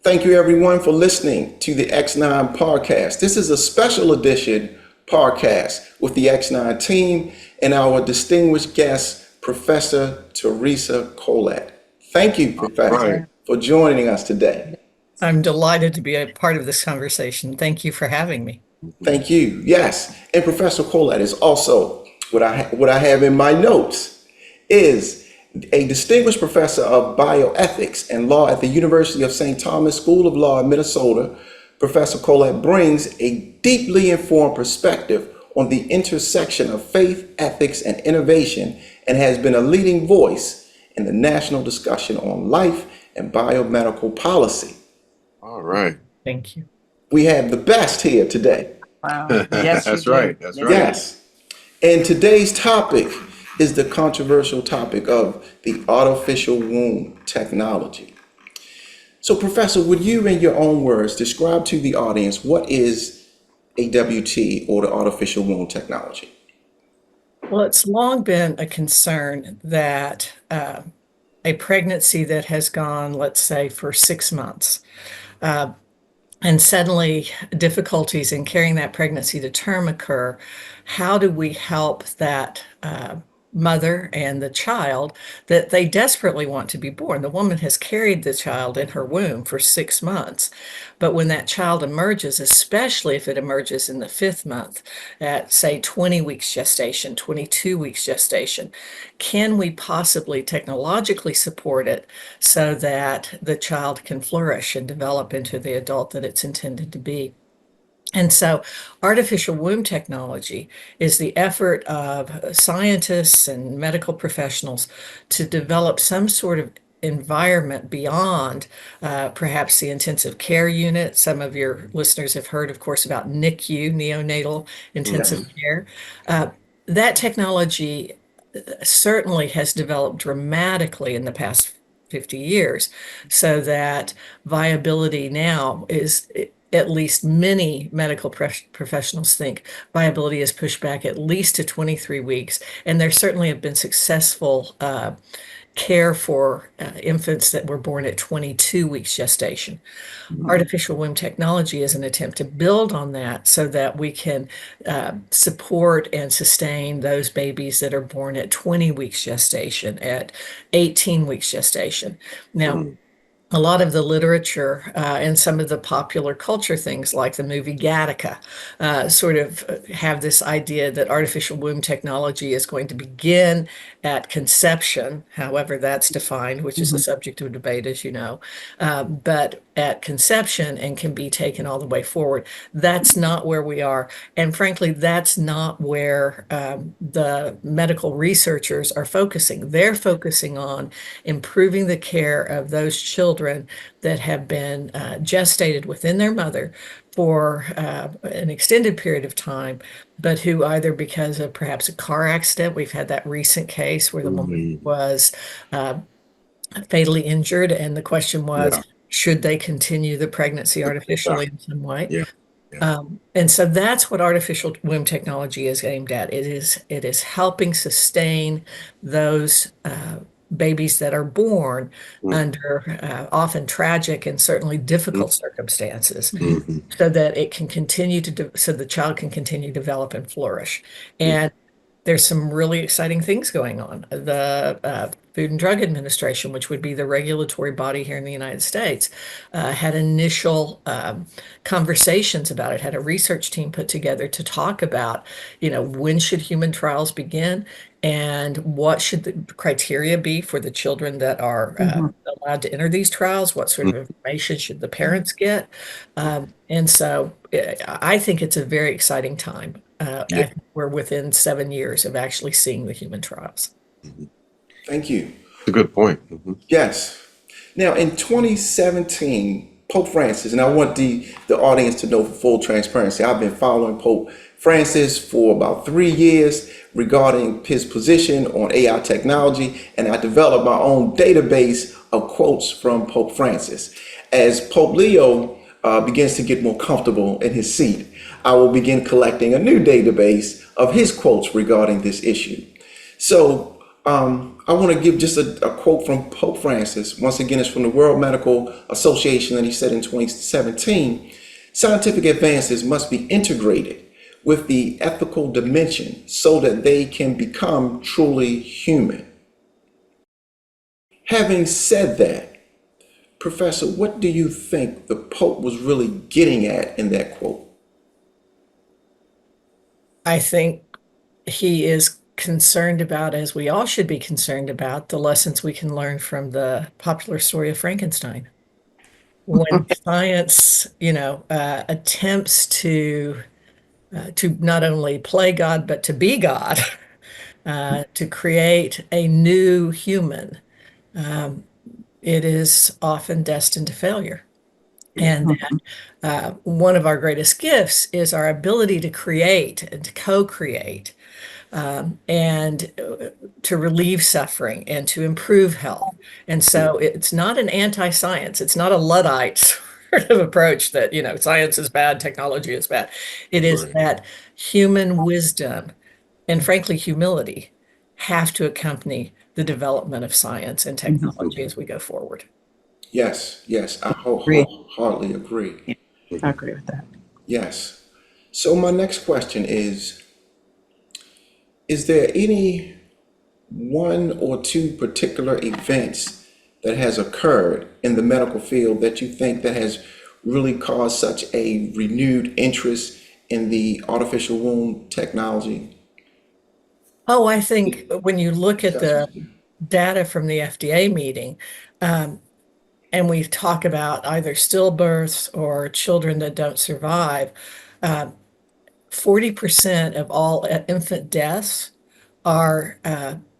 Thank you, everyone, for listening to the X9 podcast. This is a special edition podcast with the X9 team and our distinguished guest, Professor Teresa Collett. Thank you, Right. Professor, for joining us today. I'm delighted to be a part of this conversation. Thank you for having me. Thank you. Yes, and Professor Collett is also what I have in my notes is a distinguished professor of bioethics and law at the University of St. Thomas School of Law in Minnesota. Professor Collett brings a deeply informed perspective on the intersection of faith, ethics, and innovation, and has been a leading voice in the national discussion on life and biomedical policy. All right. Thank you. We have the best here today. Wow. Yes, That's you do. right. That's right. Yes. And today's topic is the controversial topic of the artificial womb technology. So, Professor, would you, in your own words, describe to the audience what is AWT or the artificial womb technology? Well, it's long been a concern that a pregnancy that has gone, let's say, for 6 months, uh, and suddenly difficulties in carrying that pregnancy to term occur, how do we help that mother and the child that they desperately want to be born? The woman has carried the child in her womb for 6 months, but when that child emerges, especially if it emerges in the fifth month, at say 20 weeks gestation, 22 weeks gestation, can we possibly technologically support it so that the child can flourish and develop into the adult that it's intended to be? And so artificial womb technology is the effort of scientists and medical professionals to develop some sort of environment beyond perhaps the intensive care unit. Some of your listeners have heard, of course, about NICU, neonatal intensive care. That technology certainly has developed dramatically in the past 50 years, so that viability now is, at least many medical professionals think, viability is pushed back at least to 23 weeks. And there certainly have been successful care for infants that were born at 22 weeks gestation. Artificial womb technology is an attempt to build on that so that we can support and sustain those babies that are born at 20 weeks gestation, at 18 weeks gestation. Now, a lot of the literature and some of the popular culture things like the movie Gattaca sort of have this idea that artificial womb technology is going to begin at conception, however that's defined, which is a subject of debate, as you know, but at conception and can be taken all the way forward. That's not where we are. And frankly, that's not where the medical researchers are focusing. They're focusing on improving the care of those children that have been gestated within their mother for an extended period of time, but who either because of perhaps a car accident, we've had that recent case where the woman was fatally injured, and the question was, Yeah. should they continue the pregnancy artificially in some way? Yeah. Yeah. And so that's what artificial womb technology is aimed at. It is helping sustain those babies that are born under often tragic and certainly difficult circumstances, so that it can continue so the child can continue to develop and flourish. And there's some really exciting things going on. The Food and Drug Administration, which would be the regulatory body here in the United States, had initial conversations about it, had a research team put together to talk about, when should human trials begin and what should the criteria be for the children that are allowed to enter these trials, what sort of information should the parents get. And so I think it's a very exciting time. I think we're within 7 years of actually seeing the human trials. Thank you. That's a good point. Yes. Now, in 2017, Pope Francis, and I want the audience to know for full transparency, I've been following Pope Francis for about 3 years regarding his position on AI technology, and I developed my own database of quotes from Pope Francis. As Pope Leo begins to get more comfortable in his seat, I will begin collecting a new database of his quotes regarding this issue. So I want to give just a quote from Pope Francis. Once again, it's from the World Medical Association, and he said in 2017, scientific advances must be integrated with the ethical dimension so that they can become truly human. Having said that, Professor, what do you think the Pope was really getting at in that quote? I think he is concerned about, as we all should be concerned about, the lessons we can learn from the popular story of Frankenstein. When science, attempts to not only play God, but to be God, to create a new human, it is often destined to failure. And that one of our greatest gifts is our ability to create and to co-create and to relieve suffering and to improve health. And so it's not an anti-science. It's not a Luddite sort of approach that, science is bad, technology is bad. It is Right. that human wisdom and frankly, humility have to accompany the development of science and Mhm. technology as we go forward. Yes, yes, I Agree. wholeheartedly agree. Yeah, I Mhm. agree with that. Yes. So my next question is there any one or two particular events that has occurred in the medical field that you think that has really caused such a renewed interest in the artificial womb technology? Oh, I think when you look at Yes, the ma'am. data from the FDA meeting, um, and we talk about either stillbirths or children that don't survive, uh, 40% of all infant deaths are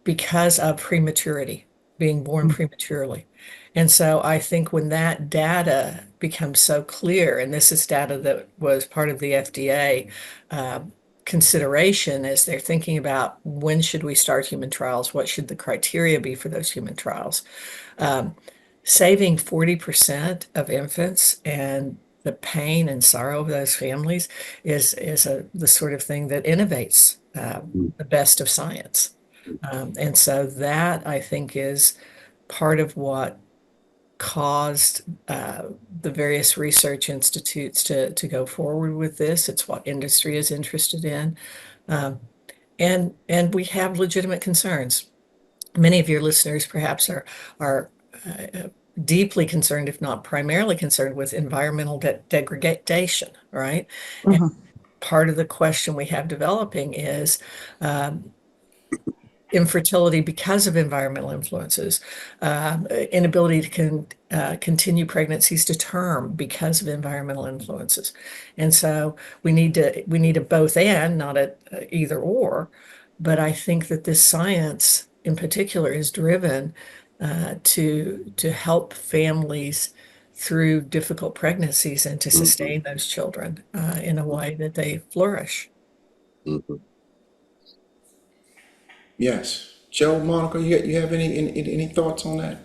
because of prematurity, being born prematurely. And so I think when that data becomes so clear, and this is data that was part of the FDA uh, consideration as they're thinking about when should we start human trials, what should the criteria be for those human trials, um, saving 40% of infants and the pain and sorrow of those families is the sort of thing that innovates the best of science. And so that I think is part of what caused the various research institutes to go forward with this. It's what industry is interested in. Um, and we have legitimate concerns. Many of your listeners perhaps are deeply concerned, if not primarily concerned, with environmental degradation, right? And Mhm. part of the question we have developing is um, infertility because of environmental influences, inability to continue pregnancies to term because of environmental influences. And so we need a both and, not a either or. But I think that this science in particular is driven to help families through difficult pregnancies and to Mhm. sustain those children in a way that they flourish. Mhm. Yes. Joe, Monica, you have any thoughts on that?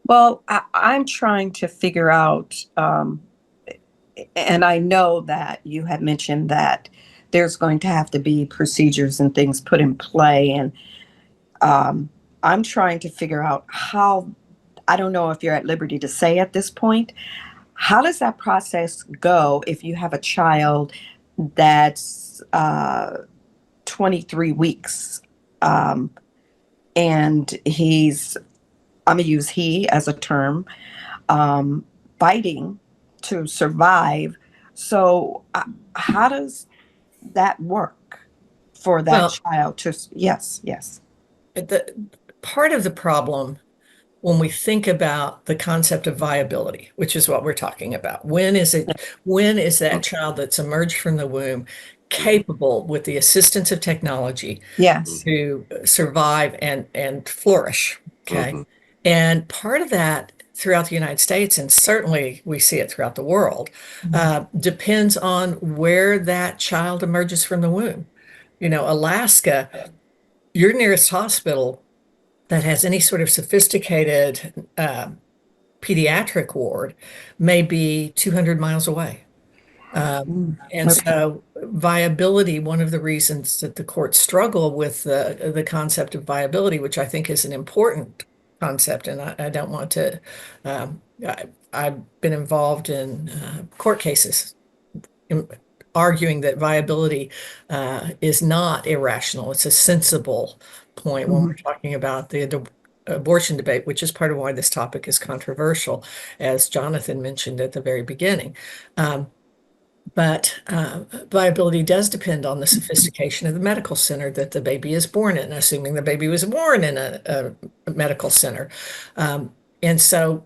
Well, I'm trying to figure out, and I know that you had mentioned that there's going to have to be procedures and things put in play, and um, I'm trying to figure out how. I don't know if you're at liberty to say at this point. How does that process go if you have a child that's 23 weeks, um, and he's, I'm going to use he as a term, um, fighting to survive. So, how does that work for that Well, child to, yes, yes. the part of the problem when we think about the concept of viability, which is what we're talking about. When is that child that's emerged from the womb Mhm. capable with the assistance of technology Yes. Mhm. to survive and flourish? Okay. Mhm. And part of that throughout the United States, and certainly we see it throughout the world, depends on where that child emerges from the womb. Alaska, your nearest hospital that has any sort of sophisticated pediatric ward may be 200 miles away. And Okay. so viability, one of the reasons that the courts struggle with the concept of viability, which I think is an important concept, and I don't want to, I've been involved in court cases arguing that viability is not irrational. It's a sensible point when we're talking about the abortion debate, which is part of why this topic is controversial, as Jonathan mentioned at the very beginning. But viability does depend on the sophistication of the medical center that the baby is born in, assuming the baby was born in a medical center. And so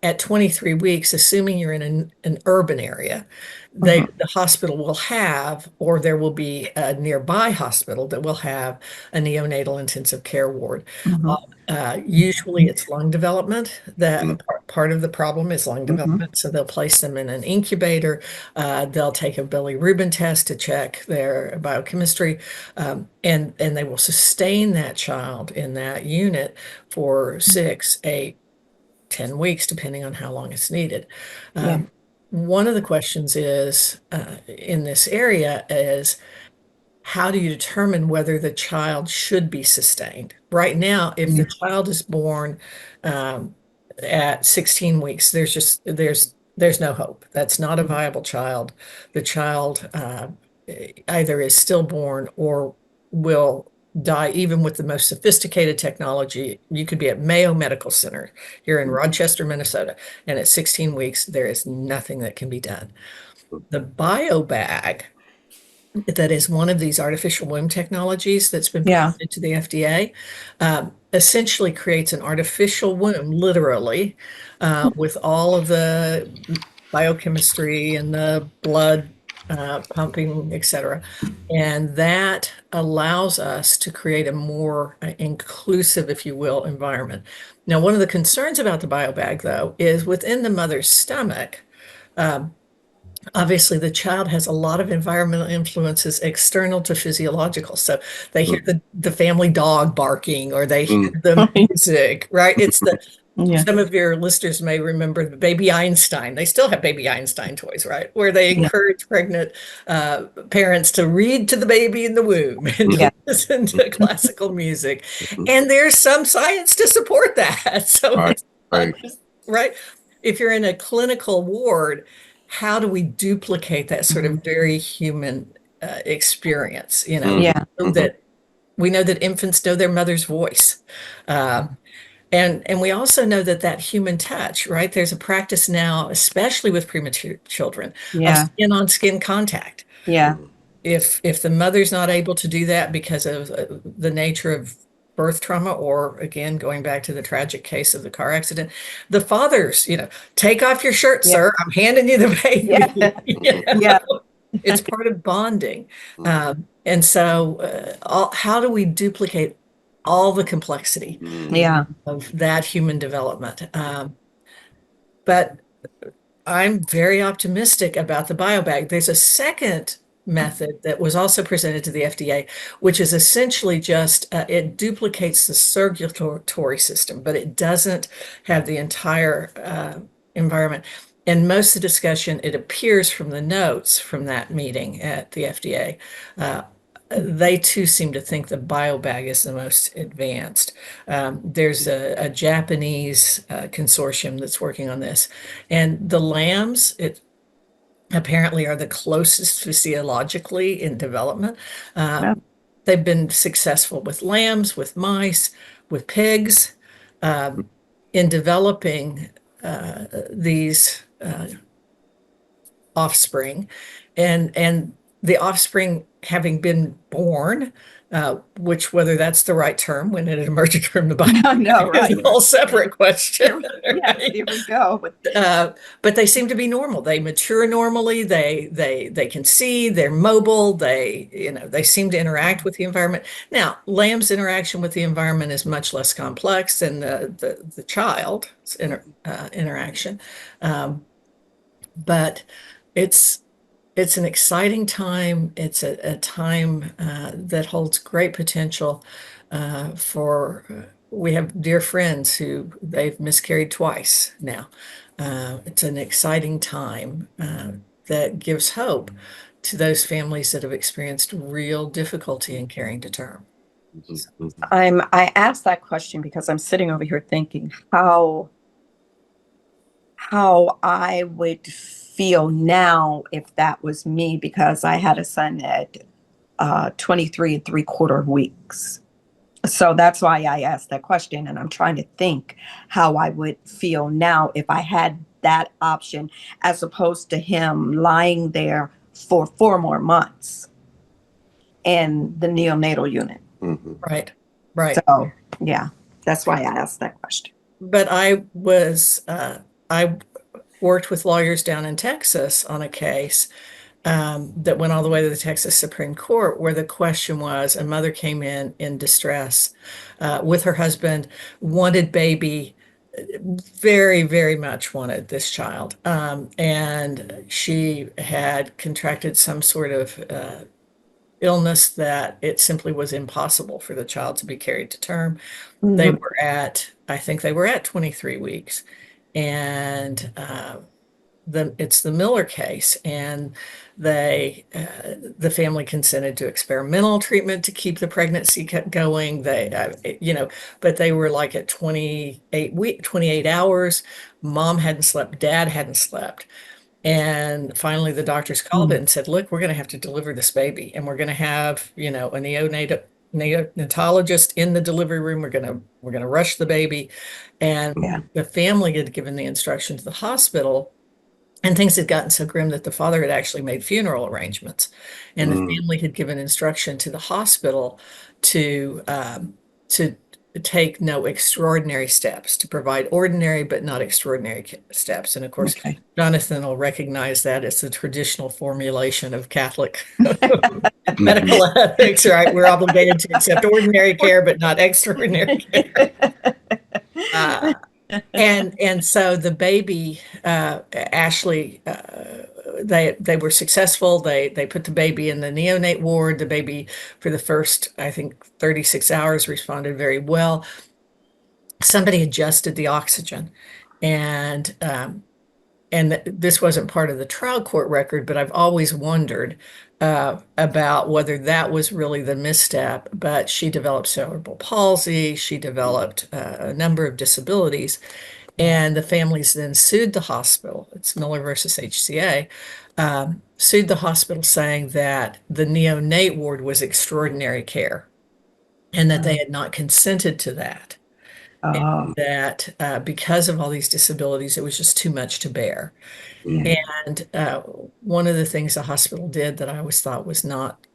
at 23 weeks, assuming you're in an urban area, Mhm. the hospital will have, or there will be a nearby hospital that will have a neonatal intensive care ward. Mhm. Usually it's lung development. That Mm. part of the problem is lung Mhm. development. So they'll place them in an incubator. They'll take a bilirubin test to check their biochemistry, and they will sustain that child in that unit for 6, 8, 10 weeks, depending on how long it's needed. Yeah. One of the questions is in this area is how do you determine whether the child should be sustained? Right now, if the child is born um, at 16 weeks, there's no hope. That's not a viable child. The child either is stillborn or will die, even with the most sophisticated technology. You could be at Mayo Medical Center here in Rochester, Minnesota, and at 16 weeks, there is nothing that can be done. The biobag, that is one of these artificial womb technologies that's been Yeah. presented to the FDA, essentially creates an artificial womb, literally, with all of the biochemistry and the blood pumping, et cetera. And that allows us to create a more inclusive, if you will, environment. Now, one of the concerns about the biobag, though, is within the mother's stomach. Obviously, the child has a lot of environmental influences external to physiological. So they hear the family dog barking or they hear Mm. the music, right? It's the Yeah. some of your listeners may remember the Baby Einstein. They still have Baby Einstein toys, right? Where they Yeah. encourage pregnant parents to read to the baby in the womb and Yeah. to listen to classical music. And there's some science to support that. So Right. it's not Right. just, right? If you're in a clinical ward, how do we duplicate that sort of very human experience, Yeah. so that we know that infants know their mother's voice. And we also know that that human touch, right? There's a practice now, especially with premature children, of Yeah. skin on skin contact. Yeah. If the mother's not able to do that because of the nature of birth trauma, or again, going back to the tragic case of the car accident, the fathers, take off your shirt, Yeah. sir. I'm handing you the baby. Yeah. Yeah. It's part of bonding. And so, how do we duplicate all the complexity Yeah. of that human development? But I'm very optimistic about the biobag. There's a second method that was also presented to the FDA, which is essentially just it duplicates the circulatory system, but it doesn't have the entire environment. And most of the discussion, it appears from the notes from that meeting at the FDA, they too seem to think the biobag is the most advanced. There's a Japanese consortium that's working on this, and the lambs, it apparently are the closest physiologically in development. Yeah. They've been successful with lambs, with mice, with pigs, in developing these offspring, and the offspring having been born, which whether that's the right term when it emerged from the body I know, is right? a whole separate question. Yes, Right? here we go. But they seem to be normal. They mature normally. They can see. They're mobile. They seem to interact with the environment. Now, lamb's interaction with the environment is much less complex than the child's interaction, but it's it's an exciting time. It's a time that holds great potential for. We have dear friends who they've miscarried twice now. It's an exciting time that gives hope to those families that have experienced real difficulty in carrying to term. I asked that question because I'm sitting over here thinking how I would feel now if that was me, because I had a son at 23 and 3/4 weeks. So that's why I asked that question. And I'm trying to think how I would feel now if I had that option, as opposed to him lying there for 4 more months in the neonatal unit. Right, right. So, yeah, that's why I asked that question. But I worked with lawyers down in Texas on a case that went all the way to the Texas Supreme Court, where the question was, a mother came in distress with her husband, wanted baby, very, very much wanted this child. And she had contracted some sort of illness that it simply was impossible for the child to be carried to term. They Mhm. were I think they were at 23 weeks. And it's the Miller case, and the family consented to experimental treatment to keep the pregnancy going. But they were like at 28 hours. Mom hadn't slept, dad hadn't slept. And finally, the doctors called in and said, "Look, we're going to have to deliver this baby, and we're going to have, a neonatologist in the delivery room. We're going to rush the baby." And Yeah. the family had given the instruction to the hospital, and things had gotten so grim that the father had actually made funeral arrangements, and the family had given instruction to the hospital to take no extraordinary steps, to provide ordinary but not extraordinary steps. And of course, Okay. Jonathan will recognize that as the traditional formulation of Catholic medical ethics, right? We're obligated to accept ordinary care but not extraordinary care. And so the baby, Ashley, they were successful. They put the baby in the neonate ward. The baby, for the first, I think, 36 hours, responded very well. Somebody adjusted the oxygen, and this wasn't part of the trial court record, but I've always wondered about whether that was really the misstep. But she developed cerebral palsy. She developed a number of disabilities. And the families then sued the hospital. It's Miller versus HCA. Sued the hospital saying that the neonate ward was extraordinary care and that they had not consented to that. Oh, And that because of all these disabilities, it was just too much to bear. yeah. And one of the things the hospital did that I always thought was not,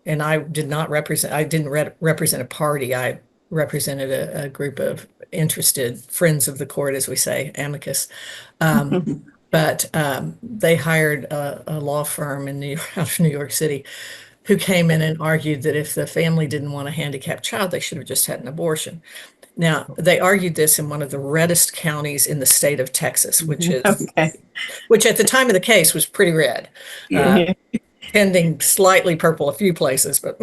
and I didn't represent a party. I represented a group of interested friends of the court, as we say, amicus. But they hired a law firm out of New York City who came in and argued that if the family didn't want a handicapped child, they should have just had an abortion. Now, they argued this in one of the reddest counties in the state of Texas, which Okay. at the time of the case was pretty red, tending slightly purple a few places, but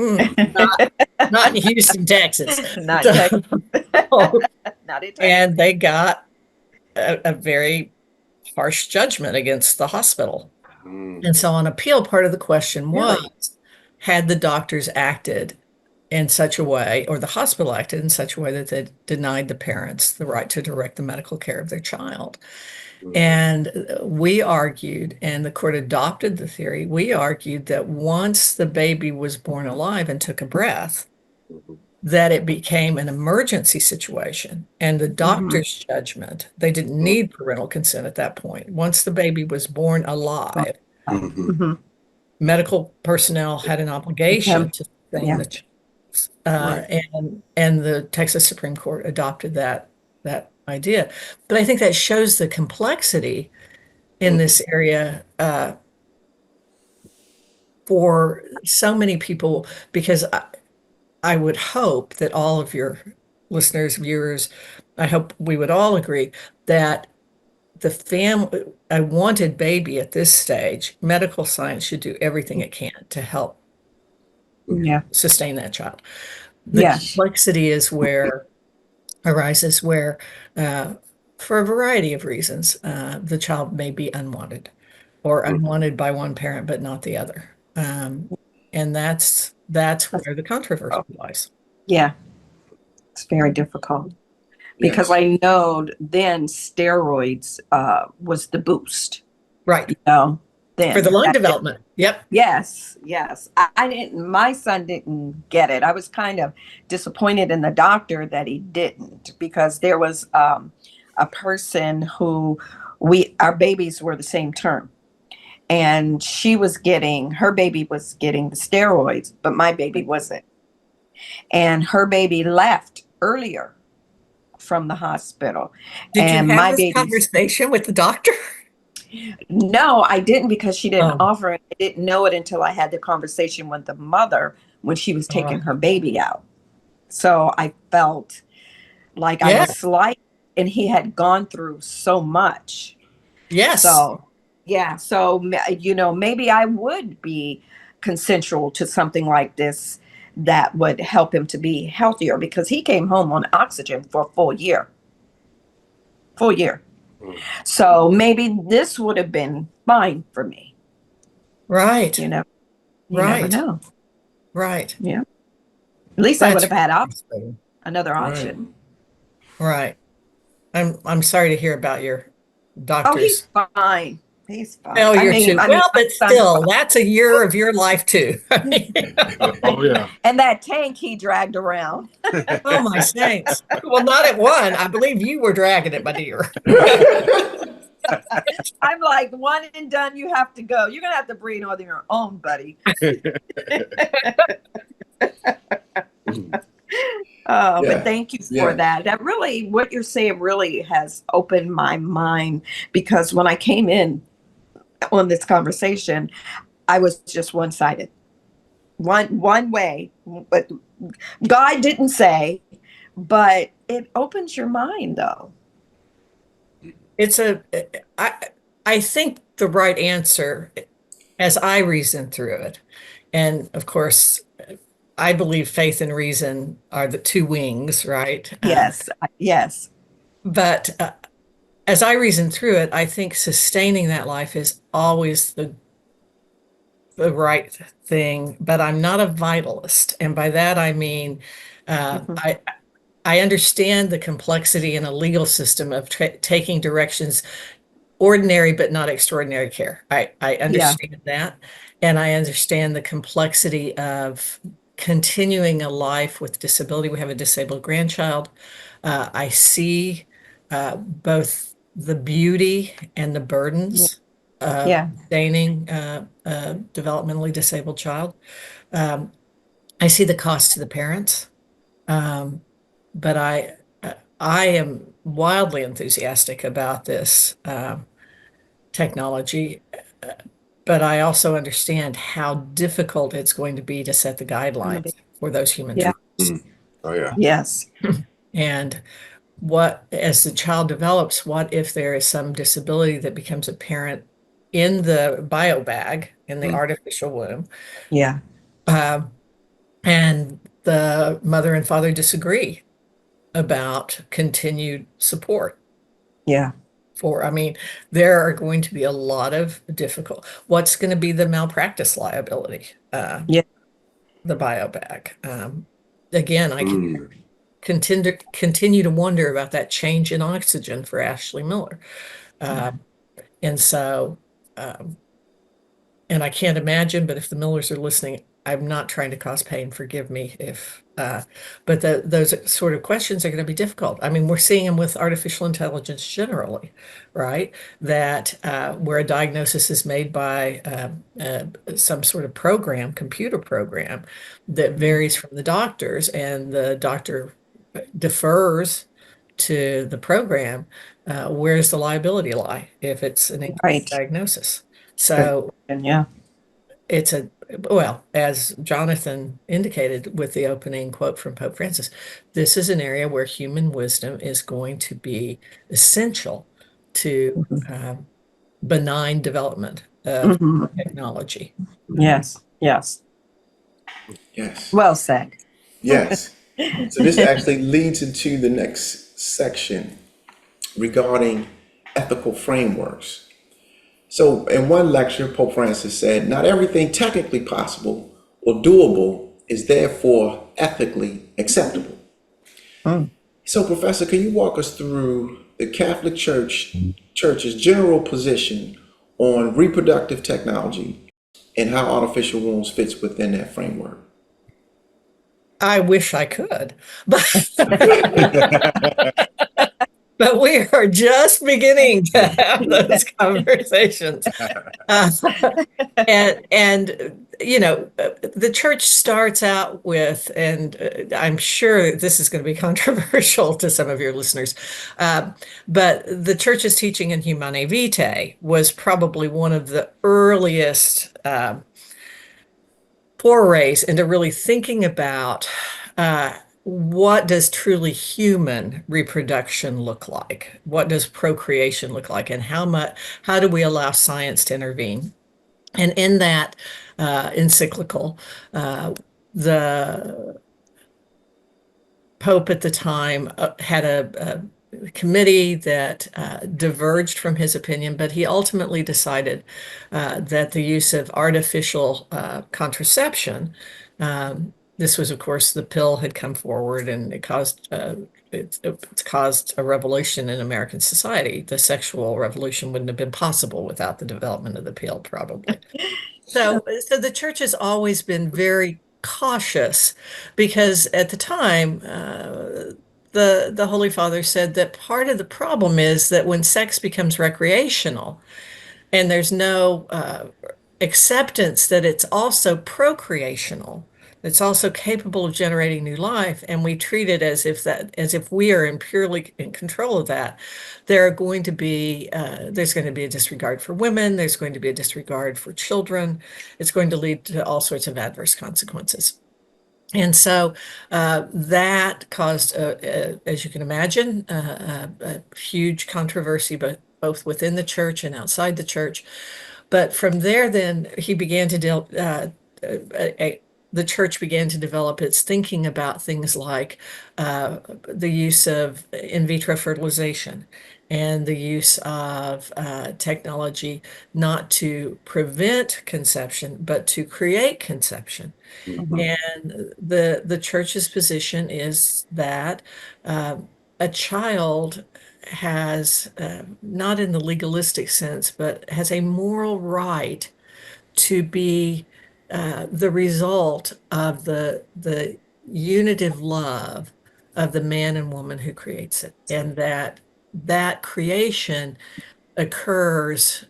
not in Houston, Texas. Not So- Texas. Not in Texas. and they got a very harsh judgment against the hospital. And so on appeal, part of the question was, Really? had the doctors acted in such a way, or the hospital acted in such a way that they denied the parents the right to direct the medical care of their child. And we argued, and the court adopted the theory, we argued that once the baby was born alive and took a breath, that it became an emergency situation. And the doctor's judgment, they didn't need parental consent at that point. Once the baby was born alive, Mhm. medical personnel had an obligation to sustain Yeah. the and the Texas Supreme Court adopted that idea. But I think that shows the complexity in this area for so many people, because I would hope that all of your listeners, viewers, I hope we would all agree that a wanted baby at this stage, medical science should do everything it can to help Yeah. sustain that child. The Yes. complexity arises where, for a variety of reasons, the child may be unwanted. or Mm. unwanted by one parent but not the other. And that's where the controversy lies. Yeah, it's very difficult because Yes. I know then steroids was the boost, Right. you know, For the then. lung development. Yep. Yes, yes. I didn't, my son didn't get it. I was kind of disappointed in the doctor that he didn't because there was a person who our babies were the same term. And her baby was getting the steroids, but my baby wasn't. And her baby left earlier from the hospital. Did you And have my this baby's conversation with the doctor? No, I didn't because she didn't Oh, offer it. I didn't know it until I had the conversation with the mother when she was taking her baby out. So I felt like I yeah. was slight and he had gone through so much. Yes. So, yeah. So, maybe I would be consensual to something like this that would help him to be healthier because he came home on oxygen for a full year. Full year. Mm. So maybe this would have been fine for me. Right. You know, you never Right. know. Right. Yeah. At least I would That's have had frustrating. another Right. option. Right. I'm sorry to hear about your Oh, he's doctor's fine. He's fine. failure to, I mean, well, my but son's still, that's a year of your life too. Oh, yeah. and that tank he dragged around. Oh my saints. Well, not at one. I believe you were dragging it, my dear. I'm like, one and done, you have to go. You're gonna have to breathe on your own, buddy. Yeah. But thank you for Yeah. that. That really, what you're saying really has opened my mind because when I came in on this conversation, I was just one-sided. One way. But God didn't say, but it opens your mind though. It's a, I, I think the right answer, as I reason through it, and of course, I believe faith and reason are the two wings, right? Yes, yes. But as I reason through it, I think sustaining that life is always the right thing. But I'm not a vitalist, and by that I mean uh, Mhm. I I understand the complexity in a legal system of taking directions ordinary but not extraordinary care. I Yeah. understand that. And I understand the complexity of continuing a life with disability. We have a disabled grandchild. I see both the beauty and the Yeah. burdens of Yeah. sustaining a developmentally disabled child. Um, I see the cost to the parents. Um, but I am wildly enthusiastic about this technology, but I also understand how difficult it's going to be to set the Gonna be. guidelines for those human Yeah. trials. Mm. Oh, yeah. Yes. And as the child develops, what if there is some disability that becomes apparent in the bio bag, in the Mm. artificial womb, Yeah. uh, and the mother and father disagree about continued support Yeah. I mean, there are going to be a lot of what's going to be the malpractice liability, Yeah. the biobag. Again, I can Mm. continue to wonder about that change in oxygen for Ashley Miller. Uh, and so, um, and I can't imagine, but if the Millers are listening, I'm not trying to cause pain. Forgive me if, but those sort of questions are going to be difficult. I mean, we're seeing them with artificial intelligence generally, right? That where a diagnosis is made by some sort of program, computer program that varies from the doctors, and the doctor defers to the program. Where's the liability lie if it's an incorrect Right. diagnosis? Good. So And yeah. it's well, as Jonathan indicated with the opening quote from Pope Francis, this is an area where human wisdom is going to be essential to Mhm. benign development of Mhm. technology. Yes. Yes. Yes. Well said. Yes. So this actually leads into the next section regarding ethical frameworks. So, in one lecture, Pope Francis said, "Not everything technically possible or doable is therefore ethically acceptable." Mm. So, Professor, can you walk us through the Catholic Church's general position on reproductive technology and how artificial wombs fits within that framework? I wish I could, but but we are just beginning to have those conversations. Uh, and the church starts out with, and I'm sure this is going to be controversial to some of your listeners, uh, but the church's teaching in Humanae Vitae was probably one of the earliest forays into really thinking about what does truly human reproduction look like? What does procreation look like? And how do we allow science to intervene? And in that encyclical, the Pope at the time had a committee that diverged from his opinion, but he ultimately decided that the use of artificial contraception, this was, of course, the pill had come forward and it's caused a revolution in American society. The sexual revolution wouldn't have been possible without the development of the pill, probably. So the church has always been very cautious because at the time, the Holy Father said that part of the problem is that when sex becomes recreational and there's no acceptance that it's also procreational, it's also capable of generating new life, and we treat it as if we are purely in control of that, there's going to be a disregard for women, there's going to be a disregard for children, it's going to lead to all sorts of adverse consequences. And so that caused, as you can imagine, a huge controversy, both within the church and outside the church. But from there, then he began to the church began to develop its thinking about things like the use of in vitro fertilization and the use of technology not to prevent conception, but to create conception. Mhm. And the church's position is that a child has, not in the legalistic sense, but has a moral right to be the result of the unitive love of the man and woman who creates it, and that creation occurs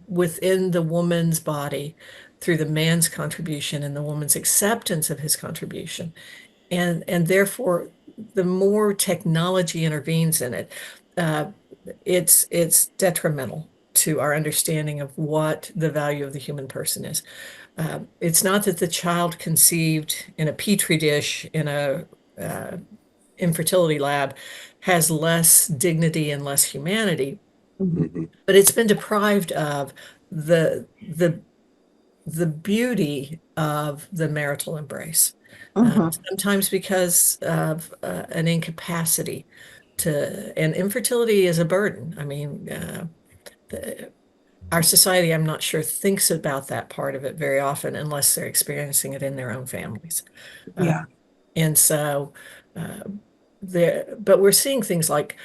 within the woman's body through the man's contribution and the woman's acceptance of his contribution. And therefore, the more technology intervenes in it, uh, it's detrimental to our understanding of what the value of the human person is. It's not that the child conceived in a petri dish in a uh, infertility lab has less dignity and less humanity, Mhm. Mhm. but it's been deprived of the the beauty of the marital embrace. Mhm. Sometimes because of an incapacity and infertility is a burden. I mean, our society, I'm not sure, thinks about that part of it very often unless they're experiencing it in their own families. Uh, Yeah. and so, uh, but we're seeing things like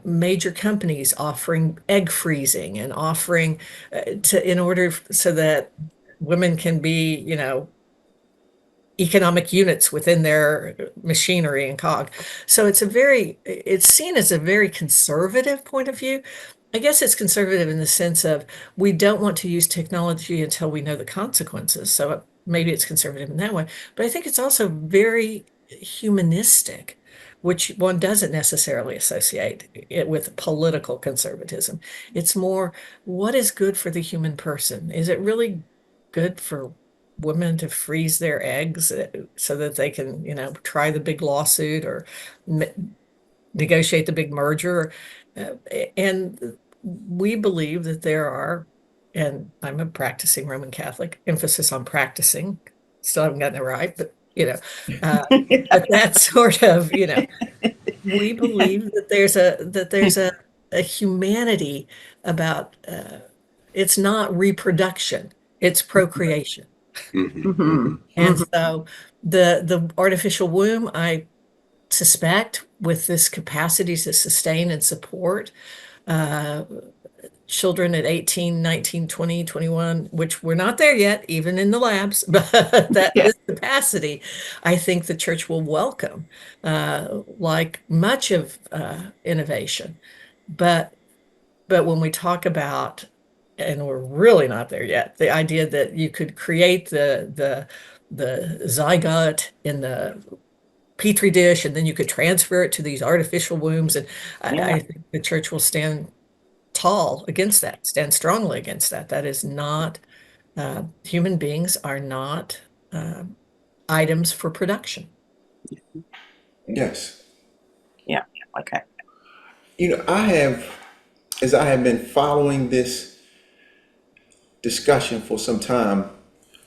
major companies offering egg freezing and offering in order so that women can be, economic units within their machinery and cog. So it's seen as a very conservative point of view. I guess it's conservative in the sense of we don't want to use technology until we know the consequences. So maybe it's conservative in that way. But I think it's also very humanistic, which one doesn't necessarily associate it with political conservatism. It's more, what is good for the human person? Is it really good for women to freeze their eggs so that they can, try the big lawsuit or negotiate the big merger? Uh, and we believe that there are, and I'm a practicing Roman Catholic, emphasis on practicing. Still haven't gotten it right, but uh, but that sort of, we believe that there's a humanity about it's not reproduction, it's procreation. Mhm. And so the artificial womb, I suspect, with this capacity to sustain and support uh, children at 18, 19, 20, 21, which we're not there yet, even in the labs, but that Yeah. this capacity, I think the church will welcome, like much of innovation. But when we talk about, and we're really not there yet, the idea that you could create the zygote in the petri dish and then you could transfer it to these artificial wombs, and Yeah. I think the church will stand tall against that, stand strongly against that. That is not, human beings are not uh, items for production. Yes. Yeah. Okay. As I have been following this discussion for some time,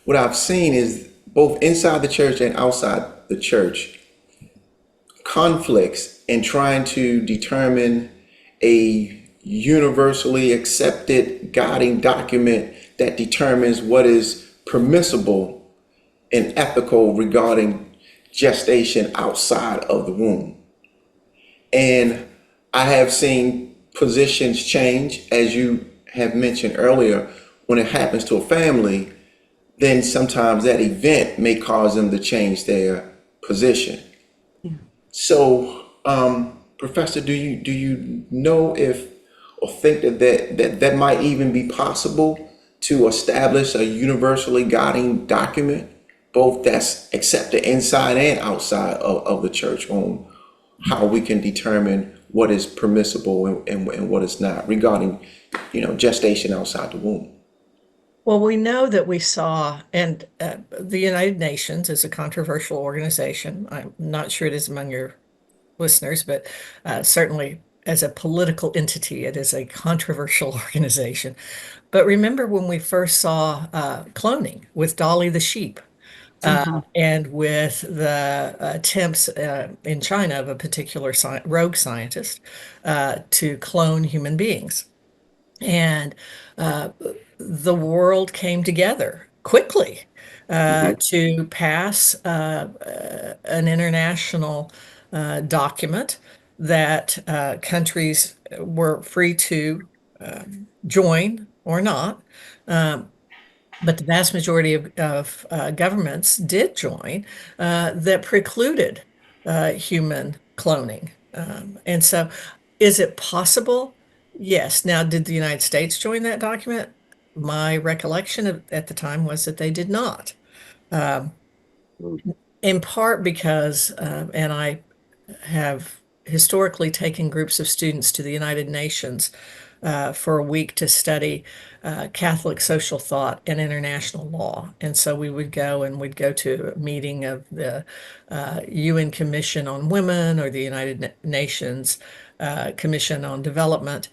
what I've seen is both inside the church and outside the church, conflicts in trying to determine a universally accepted guiding document that determines what is permissible and ethical regarding gestation outside of the womb. And I have seen positions change, as you have mentioned earlier, when it happens to a family, then sometimes that event may cause them to change their position. So, Professor, do you know if or think that might even be possible to establish a universally guiding document, both that's accepted inside and outside of the church, on how we can determine what is permissible and what is not regarding, gestation outside the womb. Well, we know that we saw, and the United Nations is a controversial organization. I'm not sure it is among your listeners, but certainly as a political entity, it is a controversial organization. But remember when we first saw cloning with Dolly the sheep, Mhm. and with the attempts in China of a particular rogue scientist to clone human beings. And uh, the world came together quickly to pass an international document that countries were free to join or not. Um, but the vast majority of governments did join, that precluded human cloning. And so, is it possible? Yes. Now, did the United States join that document? My recollection at the time was that they did not. Um, in part because, and I have historically taken groups of students to the United Nations for a week to study Catholic social thought and international law. And so we would go and we'd go to a meeting of the UN Commission on Women or the United Nations Commission on Development.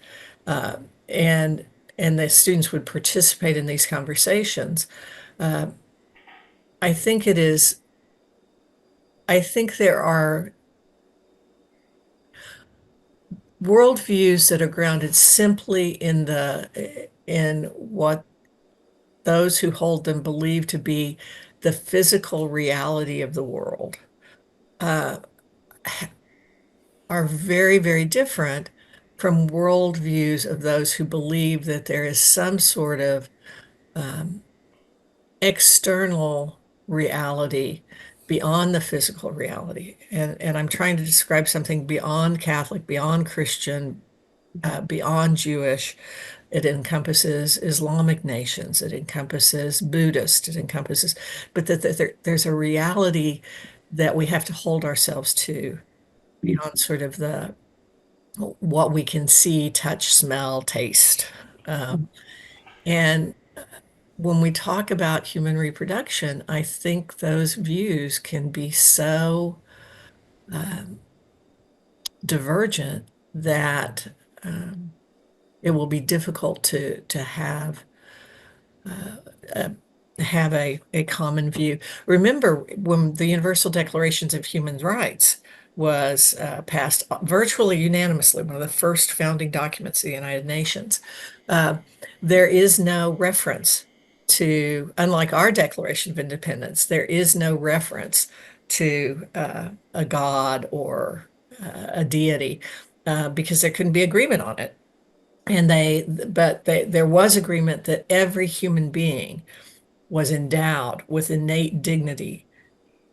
Uh, and and the students would participate in these conversations. Uh, I think it is, I think there are worldviews that are grounded simply in what those who hold them believe to be the physical reality of the world, uh, are very, very different from worldviews of those who believe that there is some sort of um, external reality beyond the physical reality. And I'm trying to describe something beyond Catholic, beyond Christian, beyond Jewish. It encompasses Islamic nations, it encompasses Buddhist, it encompasses, but there's a reality that we have to hold ourselves to beyond sort of the what we can see, touch, smell, taste. And when we talk about human reproduction, I think those views can be so um, divergent that it will be difficult to uh, have a common view. Remember, when the Universal Declarations of Human Rights was passed virtually unanimously, one of the first founding documents of the United Nations, there is no reference to, unlike our Declaration of Independence, there is no reference to a god or a deity because there couldn't be agreement on it. There was agreement that every human being was endowed with innate dignity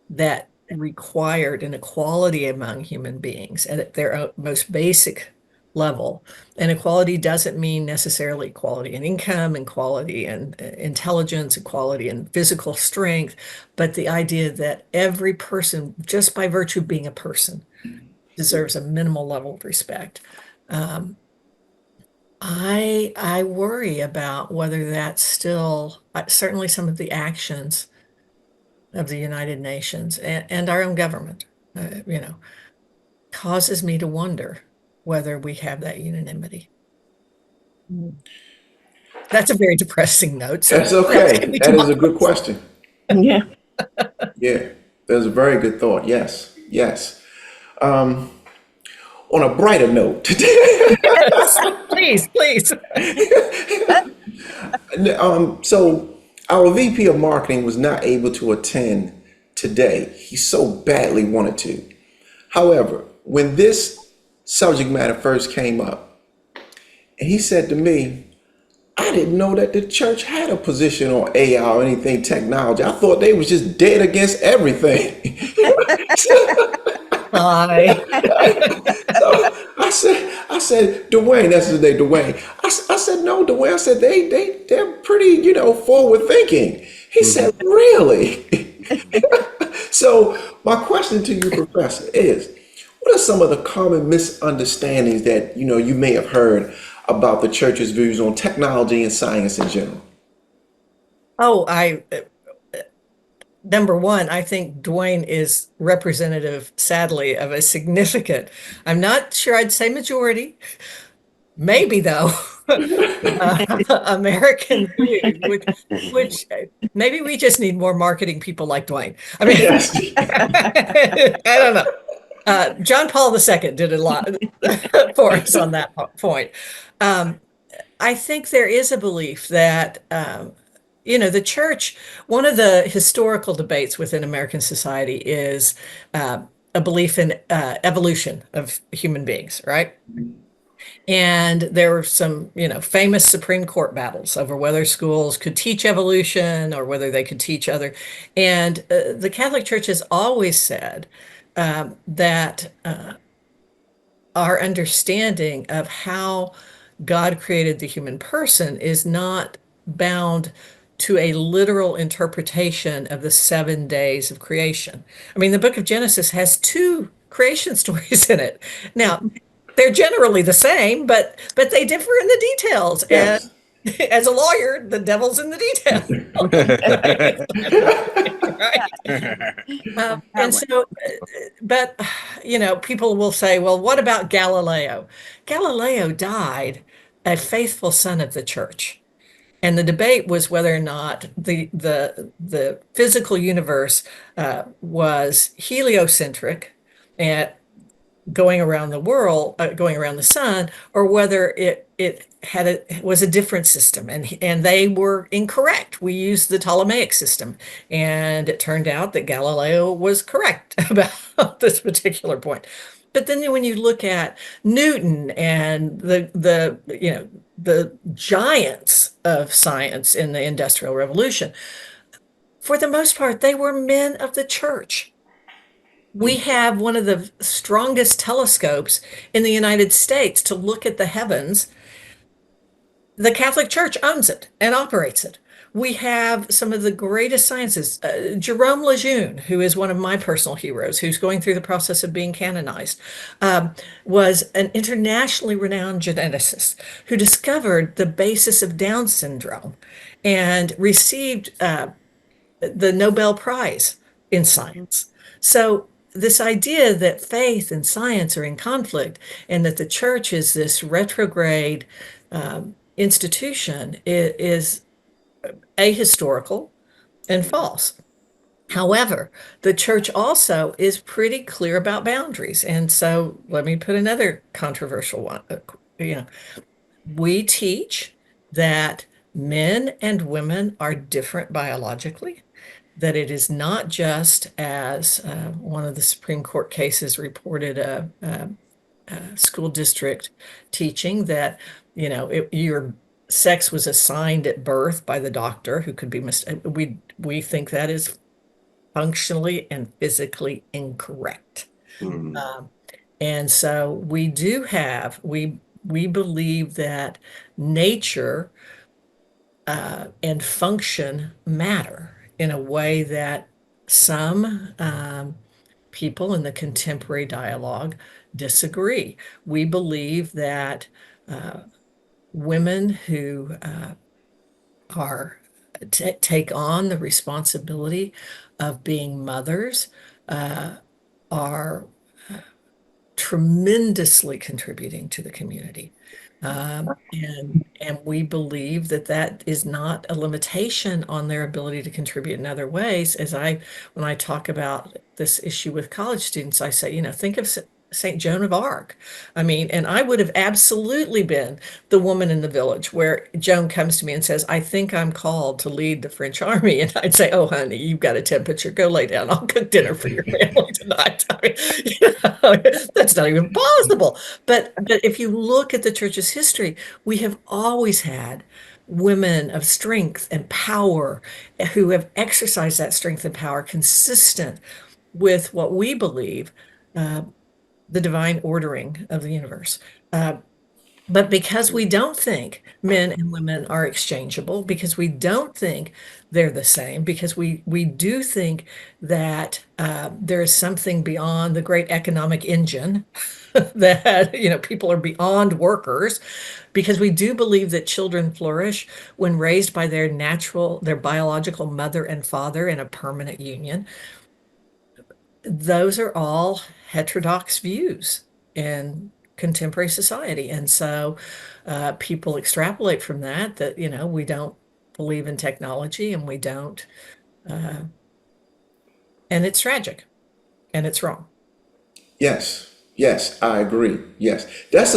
that required an equality among human beings at their most basic level. And equality doesn't mean necessarily equality in income, equality in intelligence, equality in physical strength, but the idea that every person, just by virtue of being a person, deserves a minimal level of respect. I worry about whether that's still certainly some of the actions of the United Nations and our own government, causes me to wonder whether we have that unanimity. That's a very depressing note. So That's what else can okay. we That is a talk good question. Yeah. Yeah, that's a very good thought. Yes, yes. Um, on a brighter note, about? Please, please. so our VP of marketing was not able to attend today. He so badly wanted to. However, when this subject matter first came up, and he said to me, I didn't know that the church had a position on AI or anything technology. I thought they was just dead against everything. Hi. So I said, Dwayne, that's his name, Dwayne. I said, no, Dwayne. I said, they're pretty, forward thinking. He said, really? So my question to you, Professor, is what are some of the common misunderstandings that, you may have heard about the church's views on technology and science in general? Oh, number one, I think Dwayne is representative, sadly, of a significant, I'm not sure I'd say majority, maybe though, American view, which maybe we just need more marketing people like Dwayne. I mean, Yes. I don't know. John Paul II did a lot for us on that point. Um, I think there is a belief that, the church, one of the historical debates within American society is a belief in evolution of human beings, right? And there were some, famous Supreme Court battles over whether schools could teach evolution or whether they could teach other. And the Catholic Church has always said that our understanding of how God created the human person is not bound to a literal interpretation of the 7 days of creation. I mean, the book of Genesis has two creation stories in it. Now, they're generally the same, but they differ in the details. And Yes. as a lawyer, the devil's in the details. Right? And so, but, people will say, well, what about Galileo? Galileo died a faithful son of the church. And the debate was whether or not the physical universe was heliocentric and going around the world, going around the sun, or whether it was a different system, and they were incorrect. We used the Ptolemaic system, and it turned out that Galileo was correct about this particular point. But then when you look at Newton and the giants of science in the Industrial Revolution, for the most part, they were men of the church. We have one of the strongest telescopes in the United States to look at the heavens. The Catholic Church owns it and operates it. We have some of the greatest sciences. Jerome Lejeune, who is one of my personal heroes, who's going through the process of being canonized, was an internationally renowned geneticist who discovered the basis of Down syndrome and received the Nobel Prize in science. So this idea that faith and science are in conflict and that the church is this retrograde institution is ahistorical and false. However, the church also is pretty clear about boundaries. And so let me put another controversial one. You know, we teach that men and women are different biologically, that it is not just as one of the Supreme Court cases reported a school district teaching that, your sex was assigned at birth by the doctor who could be we think that is functionally and physically incorrect. Mm. Um, and so we believe that nature and function matter in a way that some people in the contemporary dialogue disagree. We believe that women who are take on the responsibility of being mothers are tremendously contributing to the community. And we believe that that is not a limitation on their ability to contribute in other ways. When I talk about this issue with college students, I say, think of St. Joan of Arc. I mean, and I would have absolutely been the woman in the village where Joan comes to me and says, I think I'm called to lead the French army. And I'd say, oh, honey, you've got a temperature. Go lay down. I'll cook dinner for your family tonight. I mean, that's not even possible. But if you look at the church's history, we have always had women of strength and power who have exercised that strength and power consistent with what we believe the divine ordering of the universe. But because we don't think men and women are exchangeable, because we don't think they're the same, because we do think that there is something beyond the great economic engine, that people are beyond workers, because we do believe that children flourish when raised by their biological mother and father in a permanent union. Those are all heterodox views in contemporary society. And so people extrapolate from that, we don't believe in technology and we don't, uh, and it's tragic and it's wrong. Yes, yes, I agree. Yes, that's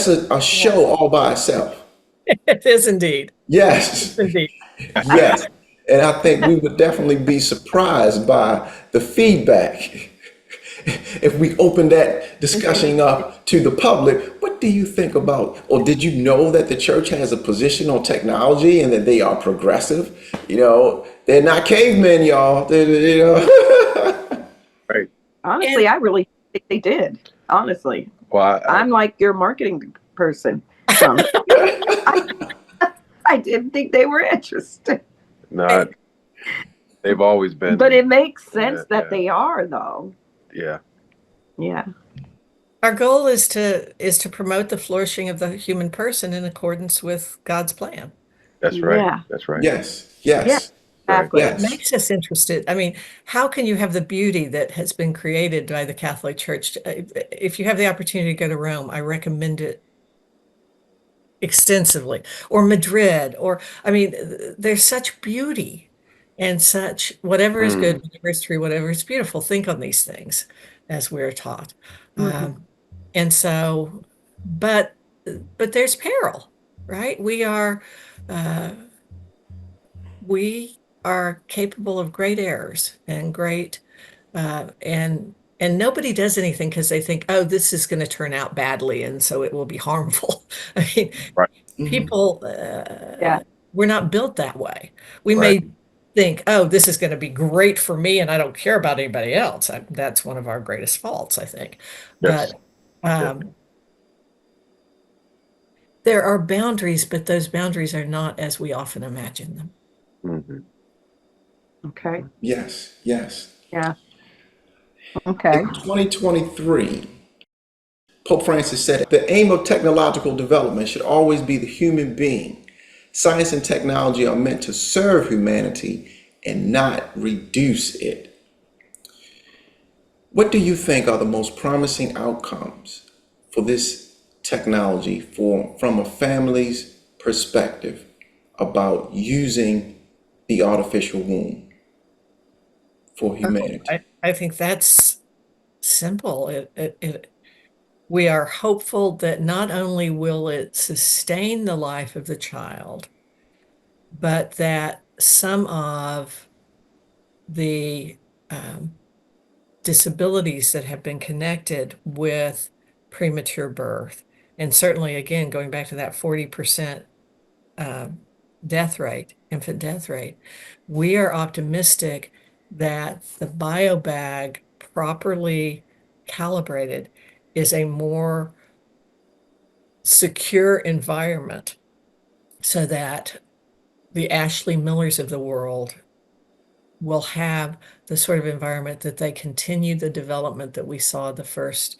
a show all by itself. It is indeed. Yes, Indeed. yes, and I think we would definitely be surprised by the feedback if we open that discussion up to the public. What do you think about, or did you know that the church has a position on technology and that they are progressive? They're not cavemen, y'all. Right. Honestly, I really think they did. Honestly, Well, I'm like your marketing person. Um, I, I didn't think they were interested, not. They've always been. but it makes sense Yeah, that yeah, they are, though. yeah. Yeah. Our goal is to promote the flourishing of the human person in accordance with God's plan. That's right. Yeah. That's right. Yes, Yeah. yes, Right. Exactly. yes. Makes us interested. I mean, how can you have the beauty that has been created by the Catholic Church? If you have the opportunity to go to Rome, I recommend it extensively, or Madrid, or I mean, there's such beauty and such whatever is good, Mm. whatever is true, whatever is beautiful. Think on these things as we're taught. Mhm. And so, but there's peril, right? Uh, we are capable of great errors and great and nobody does anything because they think, oh, this is going to turn out badly and so it will be harmful. I mean, Right. Mhm. people Yeah. we're not built that way. We Right. may think, oh, this is going to be great for me and I don't care about anybody else. That's one of our greatest faults, I think. Yes. But Yes. um, there are boundaries, but those boundaries are not as we often imagine them. Hmm. Okay. Yes, yes. Yeah. Okay. In 2023, Pope Francis said the aim of technological development should always be the human being. Science and technology are meant to serve humanity and not reduce it. What do you think are the most promising outcomes for this technology from a family's perspective about using the artificial womb? for humanity. I think that's simple. We are hopeful that not only will it sustain the life of the child, but that some of the disabilities that have been connected with premature birth, and certainly, again, going back to that 40% death rate, infant death rate, we are optimistic that the biobag properly calibrated is a more secure environment so that the Ashley Millers of the world will have the sort of environment that they continue the development that we saw the first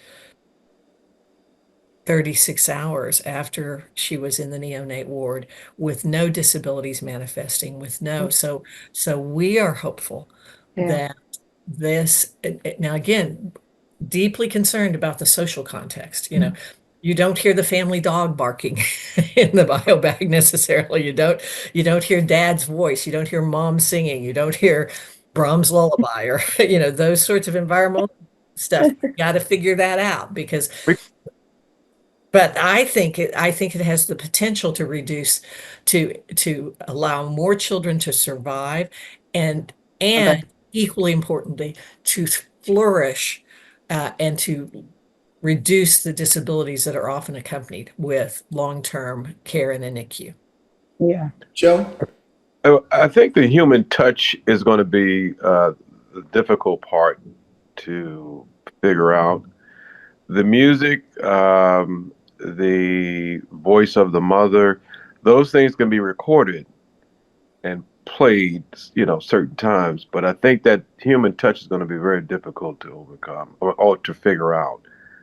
36 hours after she was in the neonate ward with no disabilities manifesting, with no, so we are hopeful Yeah. that this, now again, deeply concerned about the social context. You don't hear the family dog barking in the biobag necessarily. You don't hear dad's voice. You don't hear mom singing. You don't hear Brahms' lullaby or those sorts of environmental stuff. Got to figure that out because but I think it has the potential to reduce to allow more children to survive and Okay. equally importantly to flourish and to reduce the disabilities that are often accompanied with long-term care in a NICU. Yeah. Joe? I think the human touch is going to be the difficult part to figure out. The music, the voice of the mother, those things can be recorded and played, certain times. But I think that human touch is going to be very difficult to overcome or to figure out,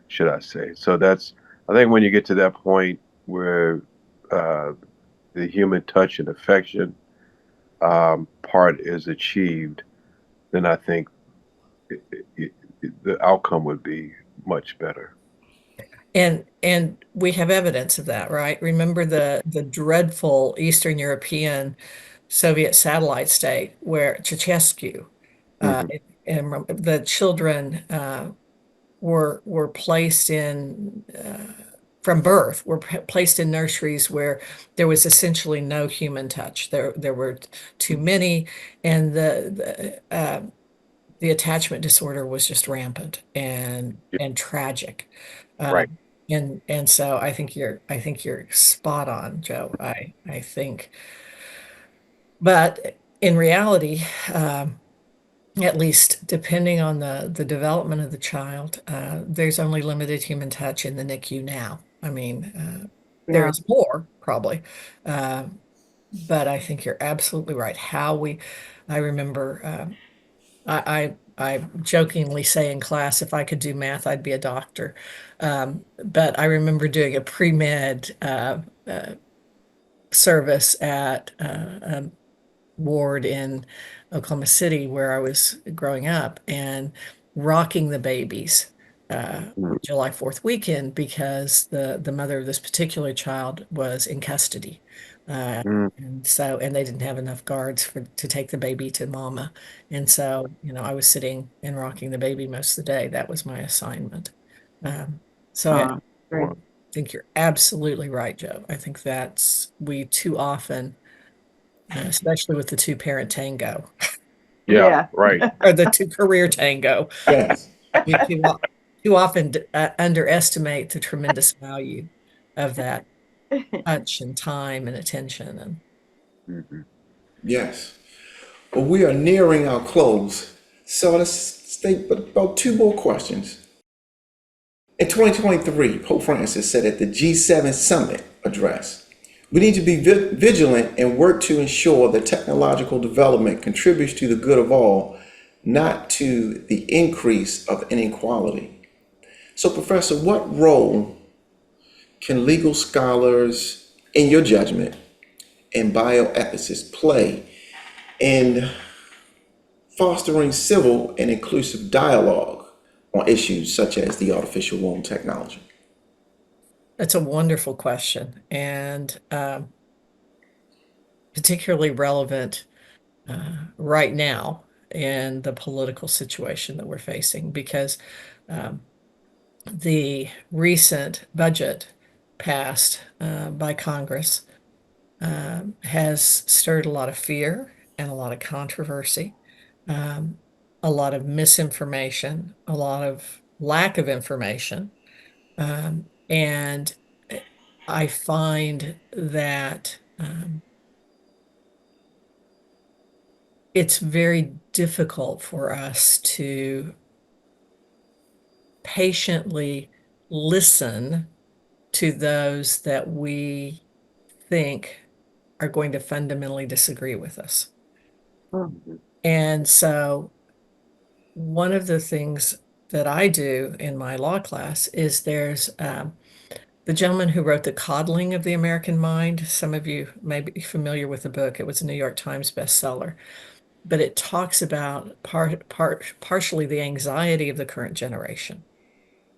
should I say. So I think when you get to that point where uh, the human touch and affection part is achieved, then I think the outcome would be much better. And we have evidence of that, right? Remember the dreadful Eastern European Soviet satellite state where Ceausescu uh, Hmm. and the children were placed in from birth were placed in nurseries where there was essentially no human touch. There were too many, and the attachment disorder was just rampant and tragic. Uh, Right. and so I think you're spot on, Joe. I think, but in reality, at least depending on the development of the child, there's only limited human touch in the NICU now. I mean, there Yeah. is more probably, uh, but I think you're absolutely right. I remember, I jokingly say in class, if I could do math, I'd be a doctor. But I remember doing a pre-med service at ward in Oklahoma City where I was growing up and rocking the babies July 4th weekend because the mother of this particular child was in custody. Mm. And they didn't have enough guards to take the baby to mama. And so, I was sitting and rocking the baby most of the day. That was my assignment. Um, so I Great. think you're absolutely right, Joe. I think we too often especially with the two-parent tango Yeah, Yeah. right. or the two-career tango. Yes. We too often underestimate the tremendous value of that touch and time and attention. And Hmm. Yes. Well, we are nearing our close. So let's take about two more questions. In 2023, Pope Francis said at the G7 summit address, we need to be vigilant and work to ensure that technological development contributes to the good of all, not to the increase of inequality. So, Professor, what role can legal scholars, in your judgment, and bioethicists play in fostering civil and inclusive dialogue on issues such as the artificial womb technology? that's a wonderful question and particularly relevant right now in the political situation that we're facing because um, the recent budget passed by Congress has stirred a lot of fear and a lot of controversy, um, a lot of misinformation, a lot of lack of information. And I find that it's very difficult for us to patiently listen to those that we think are going to fundamentally disagree with us. Mhm. And so, one of the things that I do in my law class is there's the gentleman who wrote The Coddling of the American Mind. Some of you may be familiar with the book. It was a New York Times bestseller, but it talks about partially the anxiety of the current generation.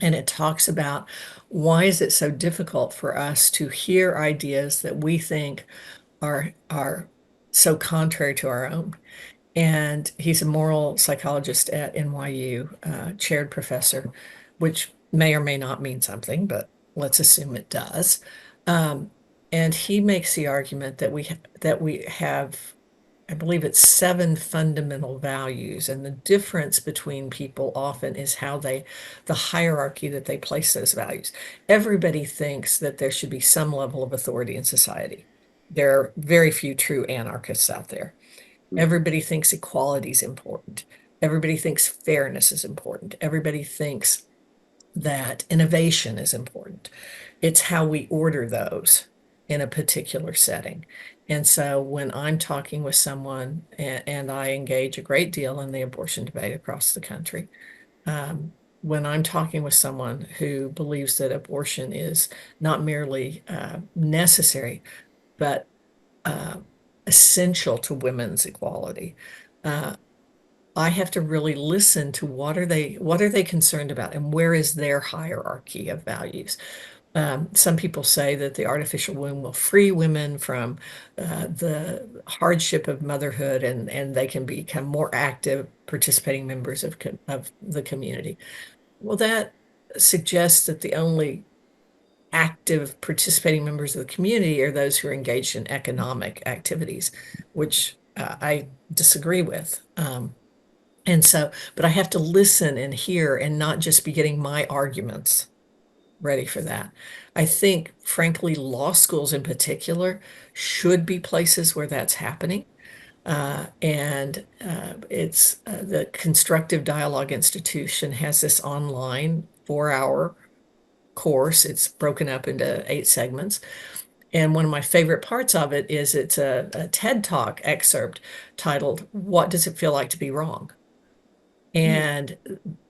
And it talks about why is it so difficult for us to hear ideas that we think are so contrary to our own. And he's a moral psychologist at NYU, chaired professor, which may or may not mean something, but let's assume it does. Um, and he makes the argument that we have, I believe it's 7 fundamental values, and the difference between people often is the hierarchy that they place those values. Everybody thinks that there should be some level of authority in society. There are very few true anarchists out there. Everybody thinks equality is important. Everybody thinks fairness is important. Everybody thinks that innovation is important. It's how we order those in a particular setting. And so when I'm talking with someone and I engage a great deal in the abortion debate across the country, when I'm talking with someone who believes that abortion is not merely necessary, but uh, essential to women's equality, uh, I have to really listen to what are they concerned about and where is their hierarchy of values. Some people say that the artificial womb will free women from the hardship of motherhood and they can become more active, participating members of the community. Well, that suggests that the only active participating members of the community are those who are engaged in economic activities, which I disagree with. But I have to listen and hear and not just be getting my arguments ready for that. I think, frankly, law schools in particular should be places where that's happening. And it's the Constructive Dialogue Institution has this online 4 hour course. It's broken up into 8 segments. And one of my favorite parts of it is it's a TED Talk excerpt titled, "What Does It Feel Like to Be Wrong?" And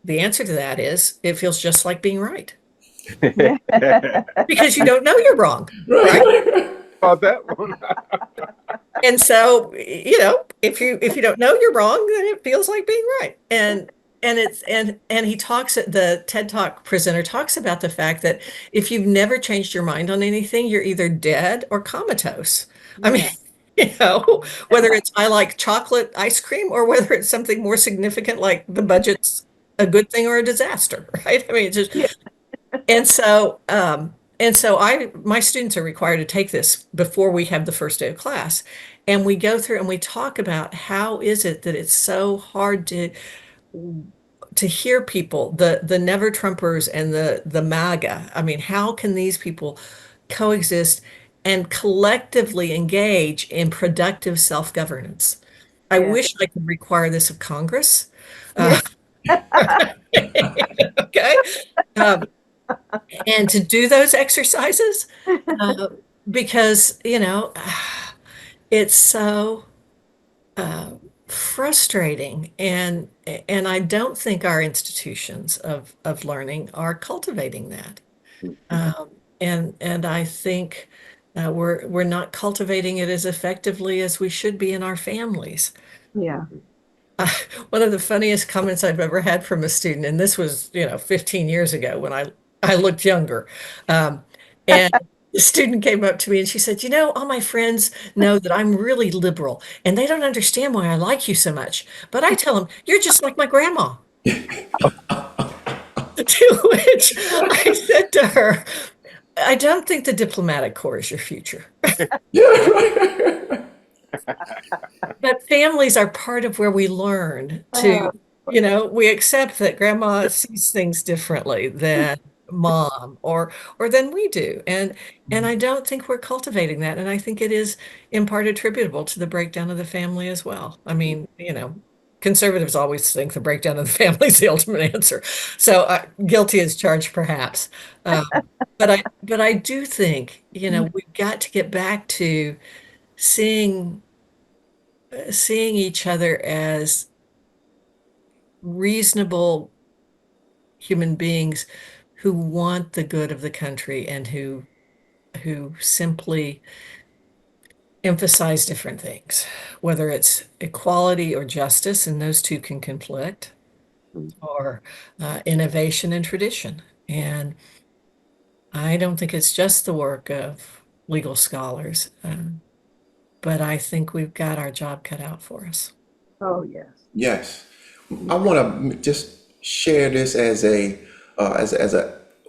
the answer to that is it feels just like being right because you don't know you're wrong, right? Right. About that one. And so, if you don't know you're wrong, then it feels like being right. And he talks the TED Talk presenter talks about the fact that if you've never changed your mind on anything, you're either dead or comatose. I mean, Yeah. whether it's I like chocolate ice cream or whether it's something more significant like the budget's a good thing or a disaster, right? I mean, it's just Yeah. and so my students are required to take this before we have the first day of class. And we go through and we talk about how is it that it's so hard to hear people, the never Trumpers and the MAGA. I mean, how can these people coexist and collectively engage in productive self-governance? I Yeah. wish I could require this of Congress. Yeah. Uh, okay. Um, and to do those exercises uh, because it's so uh, frustrating and I don't think our institutions of learning are cultivating that um, and I think we're not cultivating it as effectively as we should be in our families. Yeah. Uh, One of the funniest comments I've ever had from a student, and this was 15 years ago when I looked younger. Um, and The student came up to me and she said, all my friends know that I'm really liberal and they don't understand why I like you so much. But I tell them, you're just like my grandma. To which I said to her, I don't think the diplomatic corps is your future. Yeah, right. But families are part of where we learn to, Uh, we accept that grandma sees things differently than mom or than we do. And I don't think we're cultivating that. And I think it is in part attributable to the breakdown of the family as well. I mean, conservatives always think the breakdown of the family is the ultimate answer. So guilty as charged, perhaps. Um, but I do think, we've got to get back to seeing seeing each other as reasonable human beings who want the good of the country and who simply emphasize different things, whether it's equality or justice, and those two can conflict, or innovation and tradition. And I don't think it's just the work of legal scholars, but I think we've got our job cut out for us. oh, yes. Yes. I want to just share this as a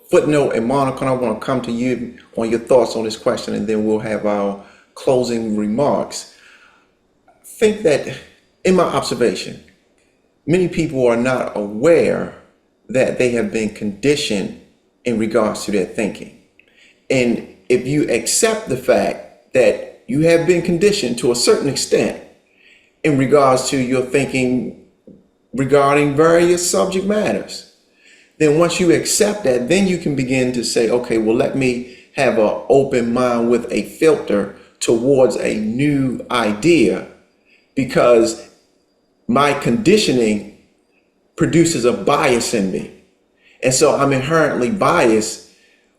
footnote, and Monica, I want to come to you on your thoughts on this question, and then we'll have our closing remarks. Think that, in my observation, many people are not aware that they have been conditioned in regards to their thinking. And if you accept the fact that you have been conditioned to a certain extent in regards to your thinking regarding various subject matters, then once you accept that, then you can begin to say, okay, well, let me have an open mind with a filter towards a new idea, because my conditioning produces a bias in me. And so I'm inherently biased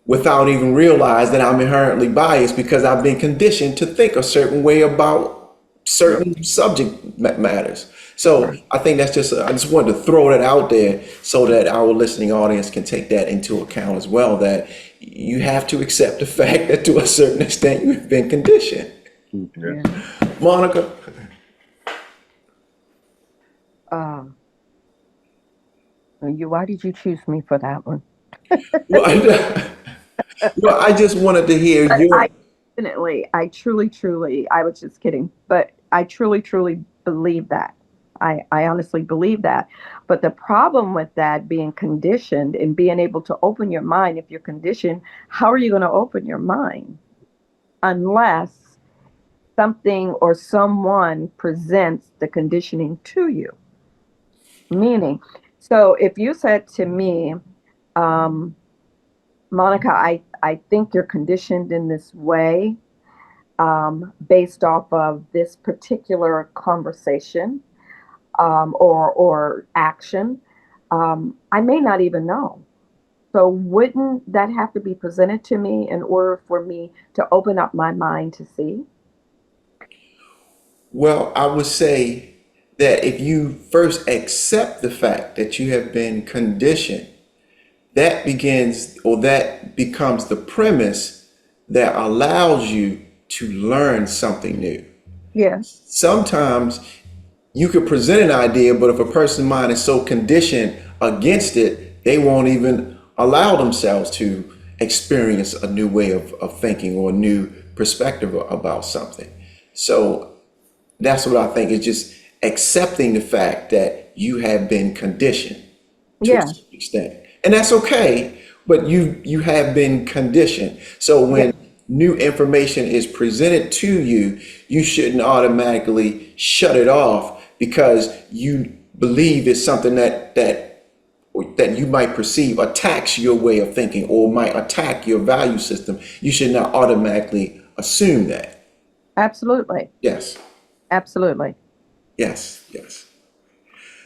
without even realize that I'm inherently biased, because I've been conditioned to think a certain way about certain subject matters. So I think that's I just wanted to throw that out there so that our listening audience can take that into account as well, that you have to accept the fact that to a certain extent you've been conditioned. Yeah. Monica? Um, why did you choose me for that one? Well, well, I just wanted to hear But your. I truly, truly, I was just kidding, but I truly, truly believe that. I honestly believe that. But the problem with that being conditioned and being able to open your mind, if you're conditioned, how are you going to open your mind unless something or someone presents the conditioning to you? Meaning, so if you said to me, um, Monica, I think you're conditioned in this way based off of this particular conversation or action, I may not even know. So wouldn't that have to be presented to me in order for me to open up my mind to see? Well, I would say that if you first accept the fact that you have been conditioned, that becomes the premise that allows you to learn something new. Yes, Sometimes you could present an idea, but if a person's mind is so conditioned against it, they won't even allow themselves to experience a new way of thinking or a new perspective about something. So that's what I think, is just accepting the fact that you have been conditioned to a yes, certain extent. And that's okay, but you have been conditioned. So yes, when new information is presented to you, you shouldn't automatically shut it off because you believe it's something that you might perceive attacks your way of thinking or might attack your value system. You should not automatically assume that. absolutely, Yes, absolutely. yes, yes.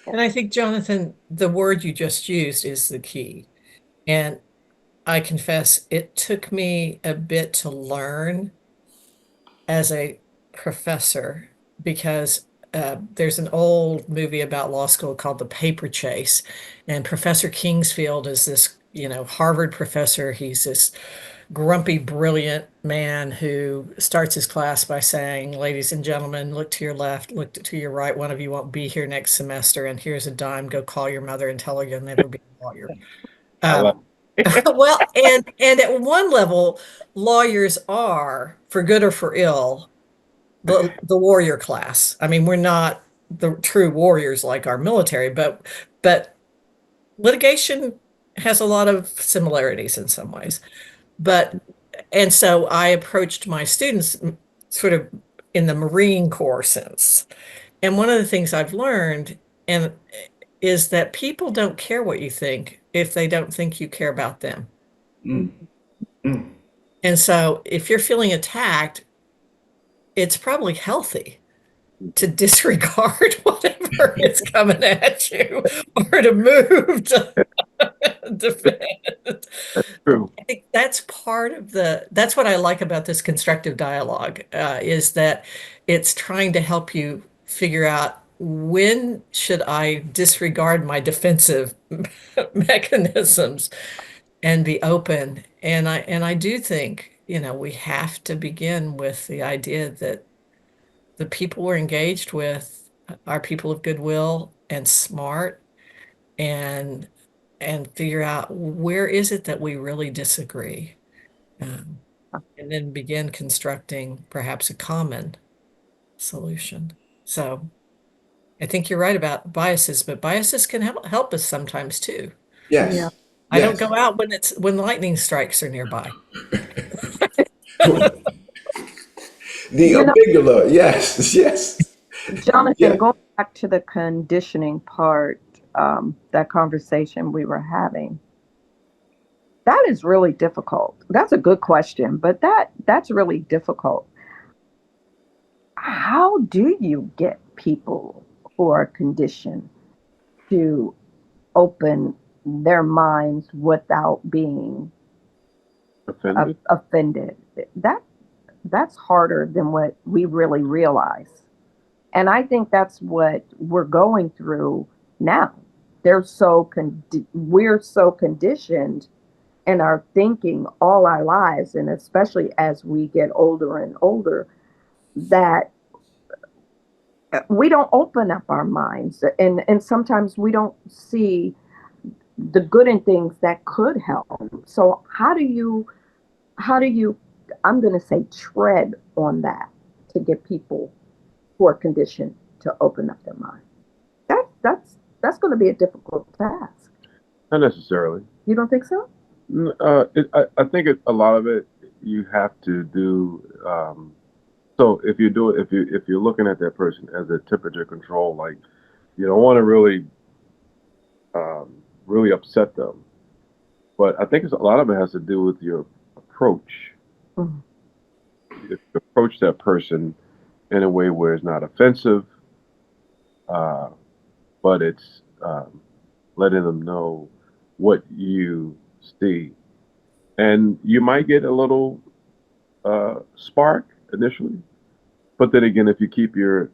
And I think, Jonathan, the word you just used is the key. And I confess, it took me a bit to learn as a professor because there's an old movie about law school called The Paper Chase. And Professor Kingsfield is this, Harvard professor. He's this grumpy, brilliant man who starts his class by saying, "Ladies and gentlemen, look to your left, look to your right. One of you won't be here next semester, and here's a dime. Go call your mother and tell her you'll never be a lawyer." I love Um, well, and at one level, lawyers are, for good or for ill, the warrior class. I mean, we're not the true warriors like our military, but litigation has a lot of similarities in some ways. But and so I approached my students sort of in the Marine Corps sense. And one of the things I've learned and is that people don't care what you think if they don't think you care about them. Mm, mm. And so if you're feeling attacked, it's probably healthy to disregard whatever is coming at you or to move to defend. true. I think that's part of that's what I like about this constructive dialogue, is that it's trying to help you figure out when should I disregard my defensive mechanisms and be open. And I do think, we have to begin with the idea that the people we're engaged with are people of goodwill and smart and figure out where is it that we really disagree, um, and then begin constructing perhaps a common solution. So I think you're right about biases, but biases can help us sometimes too. Yeah. Yes, I don't yes. go out when lightning strikes are nearby. The You know, amygdala, yes, yes, Jonathan, yeah. going back to the conditioning part, that conversation we were having, that is really difficult. That's a good question, but that's really difficult. How do you get people who are conditioned to open their minds without being Offended. offended? That that's harder than what we really realize. And I think that's what we're going through now. We're so conditioned in our thinking all our lives, and especially as we get older and older, that we don't open up our minds, and sometimes we don't see the good in things that could help. So how do you I'm going to say tread on that to get people who are conditioned to open up their mind? That's going to be a difficult task. Not necessarily. You don't think so? I think a lot of it you have to do. So if you do it, if you're looking at that person as a temperature control, like you don't want to really upset them. But I think a lot of it has to do with your approach. Mhm. If you approach that person in a way where it's not offensive, uh, but it's letting them know what you see, and you might get a little spark initially, but then again, if you keep your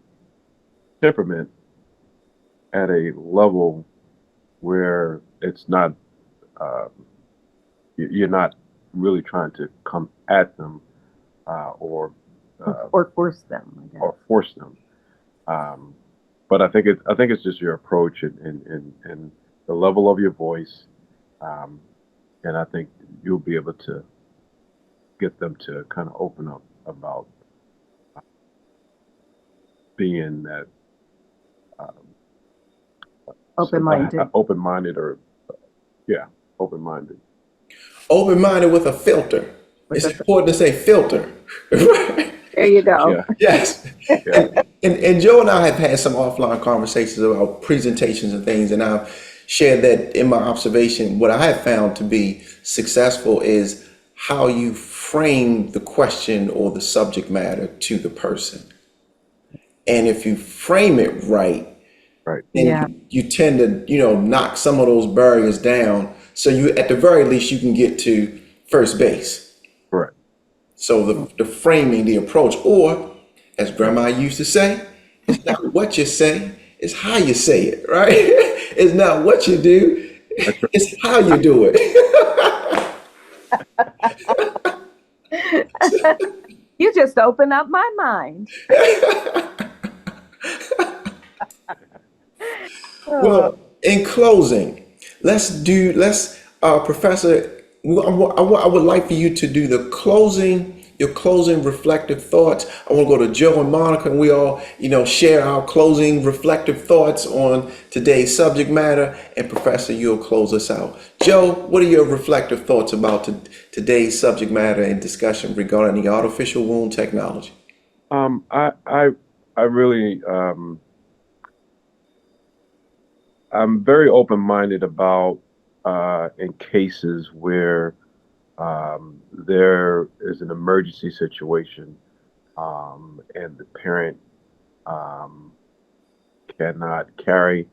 temperament at a level where it's not, uh, you're not really trying to come at them or Or force them, I guess. or force them. Um, but I think it's just your approach and the level of your voice, um, and I think you'll be able to get them to kind of open up about being that Open-minded. open-minded or yeah, open-minded. Open-minded with a filter. With It's the, important to say filter. there you go. Yeah, Yes. yeah, And Joe and I have had some offline conversations about presentations and things, and I've shared that in my observation, what I have found to be successful is how you frame the question or the subject matter to the person. And if you frame it right, right, then Yeah. you tend to, knock some of those barriers down. So you, at the very least, you can get to first base. correct. So the framing, the approach, or as grandma used to say, it's not what you say, it's how you say it, right? It's not what you do, That's right. it's how you do it. You just open up my mind. Oh, Well, in closing, Professor, I would like for you to do your closing reflective thoughts. I want to go to Joe and Monica, and we all, share our closing reflective thoughts on today's subject matter. And Professor, you'll close us out. Joe, what are your reflective thoughts about today's subject matter and discussion regarding the artificial womb technology? Um, I, I, I really, I'm very open-minded about in cases where there is an emergency situation, and the parent um, cannot carry,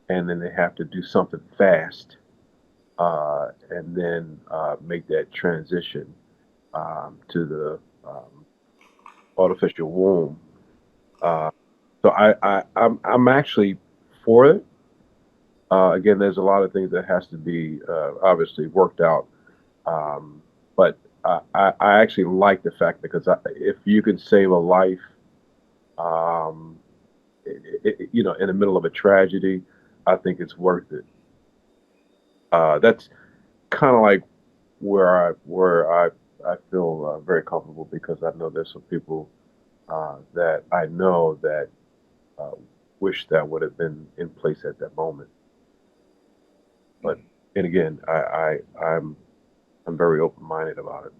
and then they have to do something fast, and then make that transition to the artificial womb. Uh, so I'm actually for it. Again, there's a lot of things that has to be obviously worked out, um, but I actually like the fact because if you can save a life, um, in the middle of a tragedy, I think it's worth it. That's kind of like where I feel very comfortable because I know there's some people that I know that uh, wish that would have been in place at that moment. But and again, I'm very open minded about it.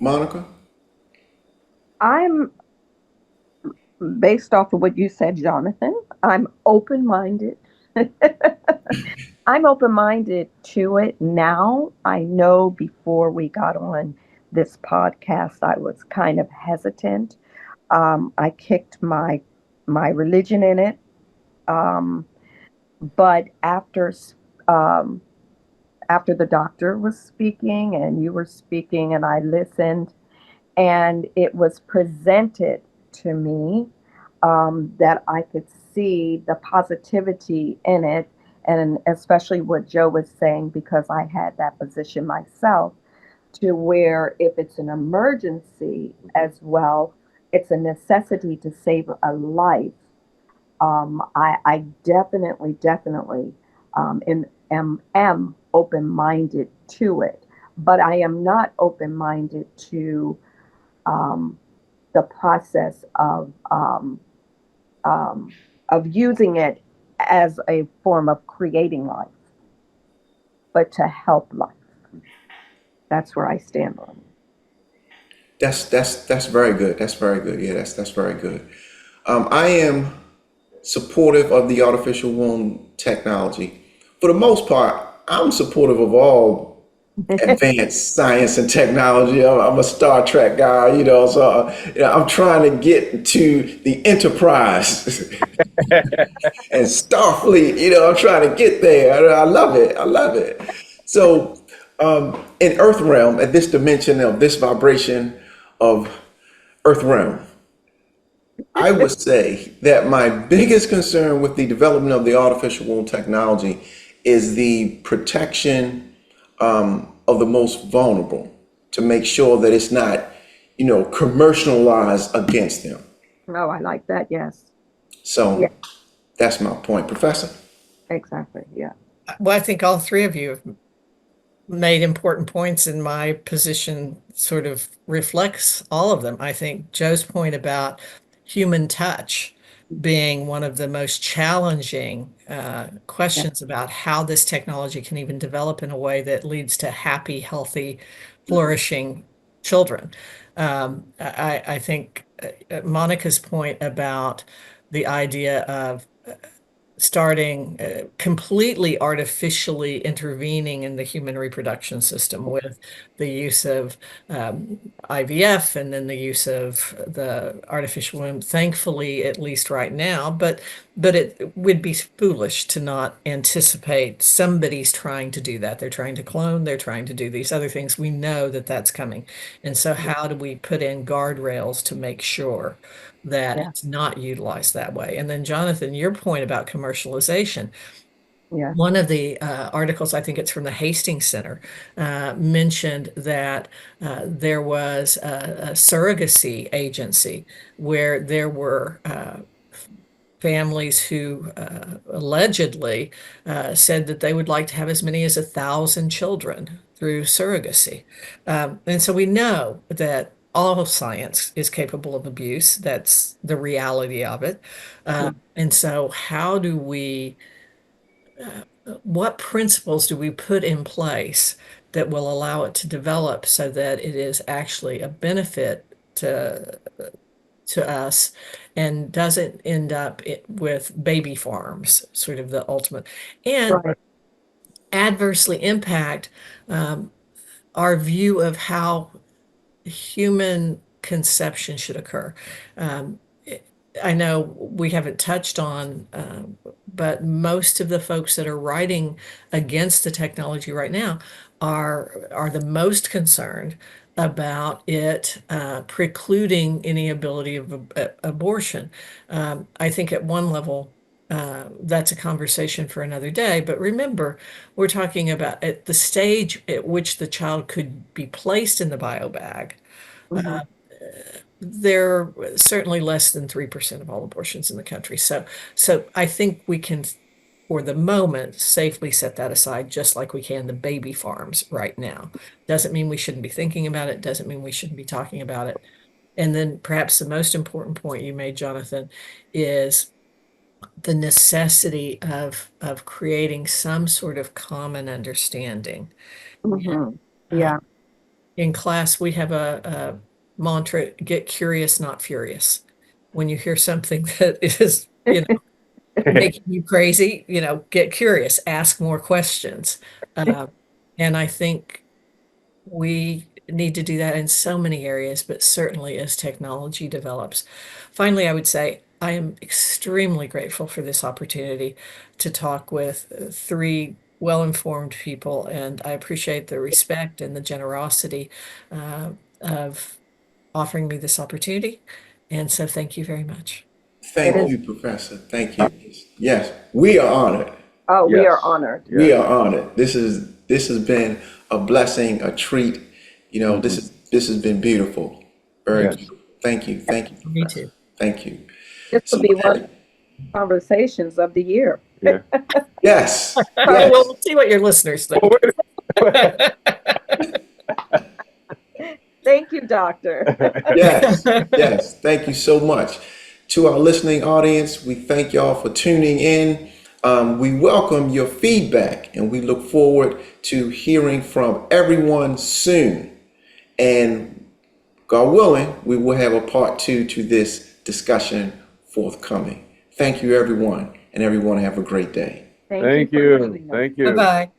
Monica? I'm based off of what you said, Jonathan. I'm open minded. I'm open minded to it now. I know before we got on this podcast, I was kind of hesitant. I kicked my religion in it, um, but um, after the doctor was speaking and you were speaking, and I listened, and it was presented to me that I could see the positivity in it, and especially what Joe was saying, because I had that position myself, to where if it's an emergency as well, it's a necessity to save a life. I definitely, definitely am open minded to it, but I am not open minded to um, the process um, of using it as a form of creating life, but to help life. That's where I stand on it. That's very good. That's very good. Yeah, that's very good. I am supportive of the artificial womb technology. For the most part, I'm supportive of all advanced science and technology. I'm a Star Trek guy, so I'm trying to get to the Enterprise and Starfleet. I'm trying to get there. I love it. I love it. So, in Earth realm, at this dimension of this vibration of Earth realm, I would say that my biggest concern with the development of the artificial womb technology is the protection of the most vulnerable to make sure that it's not, commercialized against them. Oh, I like that. Yes. Yeah, So that's my point, Professor. exactly. Yeah. Well, I think all three of you have made important points, and my position sort of reflects all of them. I think Joe's point about human touch being one of the most challenging Yeah. questions about how this technology can even develop in a way that leads to happy, healthy, flourishing children. I think Monica's point about the idea of starting completely artificially intervening in the human reproduction system with the use of IVF and then the use of the artificial womb. Thankfully, at least right now, but it would be foolish to not anticipate somebody's trying to do that. They're trying to clone, they're trying to do these other things. We know that that's coming. And so how do we put in guardrails to make sure that Yeah. it's not utilized that way? And then, Jonathan, your point about commercialization, Yeah. One of the articles, I think it's from the Hastings Center, mentioned that there was a surrogacy agency where there were families who allegedly said that they would like to have as many as 1,000 children through surrogacy. And so we know that all of science is capable of abuse. That's the reality of it. And so, how do we, what principles do we put in place that will allow it to develop so that it is actually a benefit to us and doesn't end up with baby farms, sort of the ultimate, and Right. adversely impact um, our view of how human conception should occur. Um, I know we haven't touched on, but most of the folks that are writing against the technology right now are the most concerned about it precluding any ability of abortion. I think at one level, that's a conversation for another day. But remember, we're talking about at the stage at which the child could be placed in the bio bag. Mhm. They're certainly less than 3% of all abortions in the country. So I think we can, for the moment, safely set that aside, just like we can the baby farms right now. Doesn't mean we shouldn't be thinking about it, doesn't mean we shouldn't be talking about it. And then perhaps the most important point you made, Jonathan, is the necessity of creating some sort of common understanding. Mhm. Uh, Yeah. in class, we have a mantra, get curious, not furious. When you hear something that is, making you crazy, get curious, ask more questions. Uh, and I think we need to do that in so many areas, but certainly as technology develops. Finally, I would say I am extremely grateful for this opportunity to talk with three well-informed people, and I appreciate the respect and the generosity of offering me this opportunity. And so thank you very much. It Thank is. you, Professor. Thank you. Yes, we are honored. Oh, we are Yes. honored. We Yes. are honored. This has been a blessing, a treat. Hmm. This has been beautiful. Very Yes. beautiful. Thank you, Me Professor. too. Thank you. This will So, be one of the conversations of the year. Yeah. yes, Well, yes, we'll see what your listeners Oh, think. wait. Thank you, doctor. yes, yes. Thank you so much. To our listening audience, we thank y'all for tuning in. We welcome your feedback and we look forward to hearing from everyone soon. And God willing, we will have a part two to this discussion forthcoming. Thank you, everyone, and everyone have a great day. Thank you Thank for you. joining us. Thank you. Bye-bye.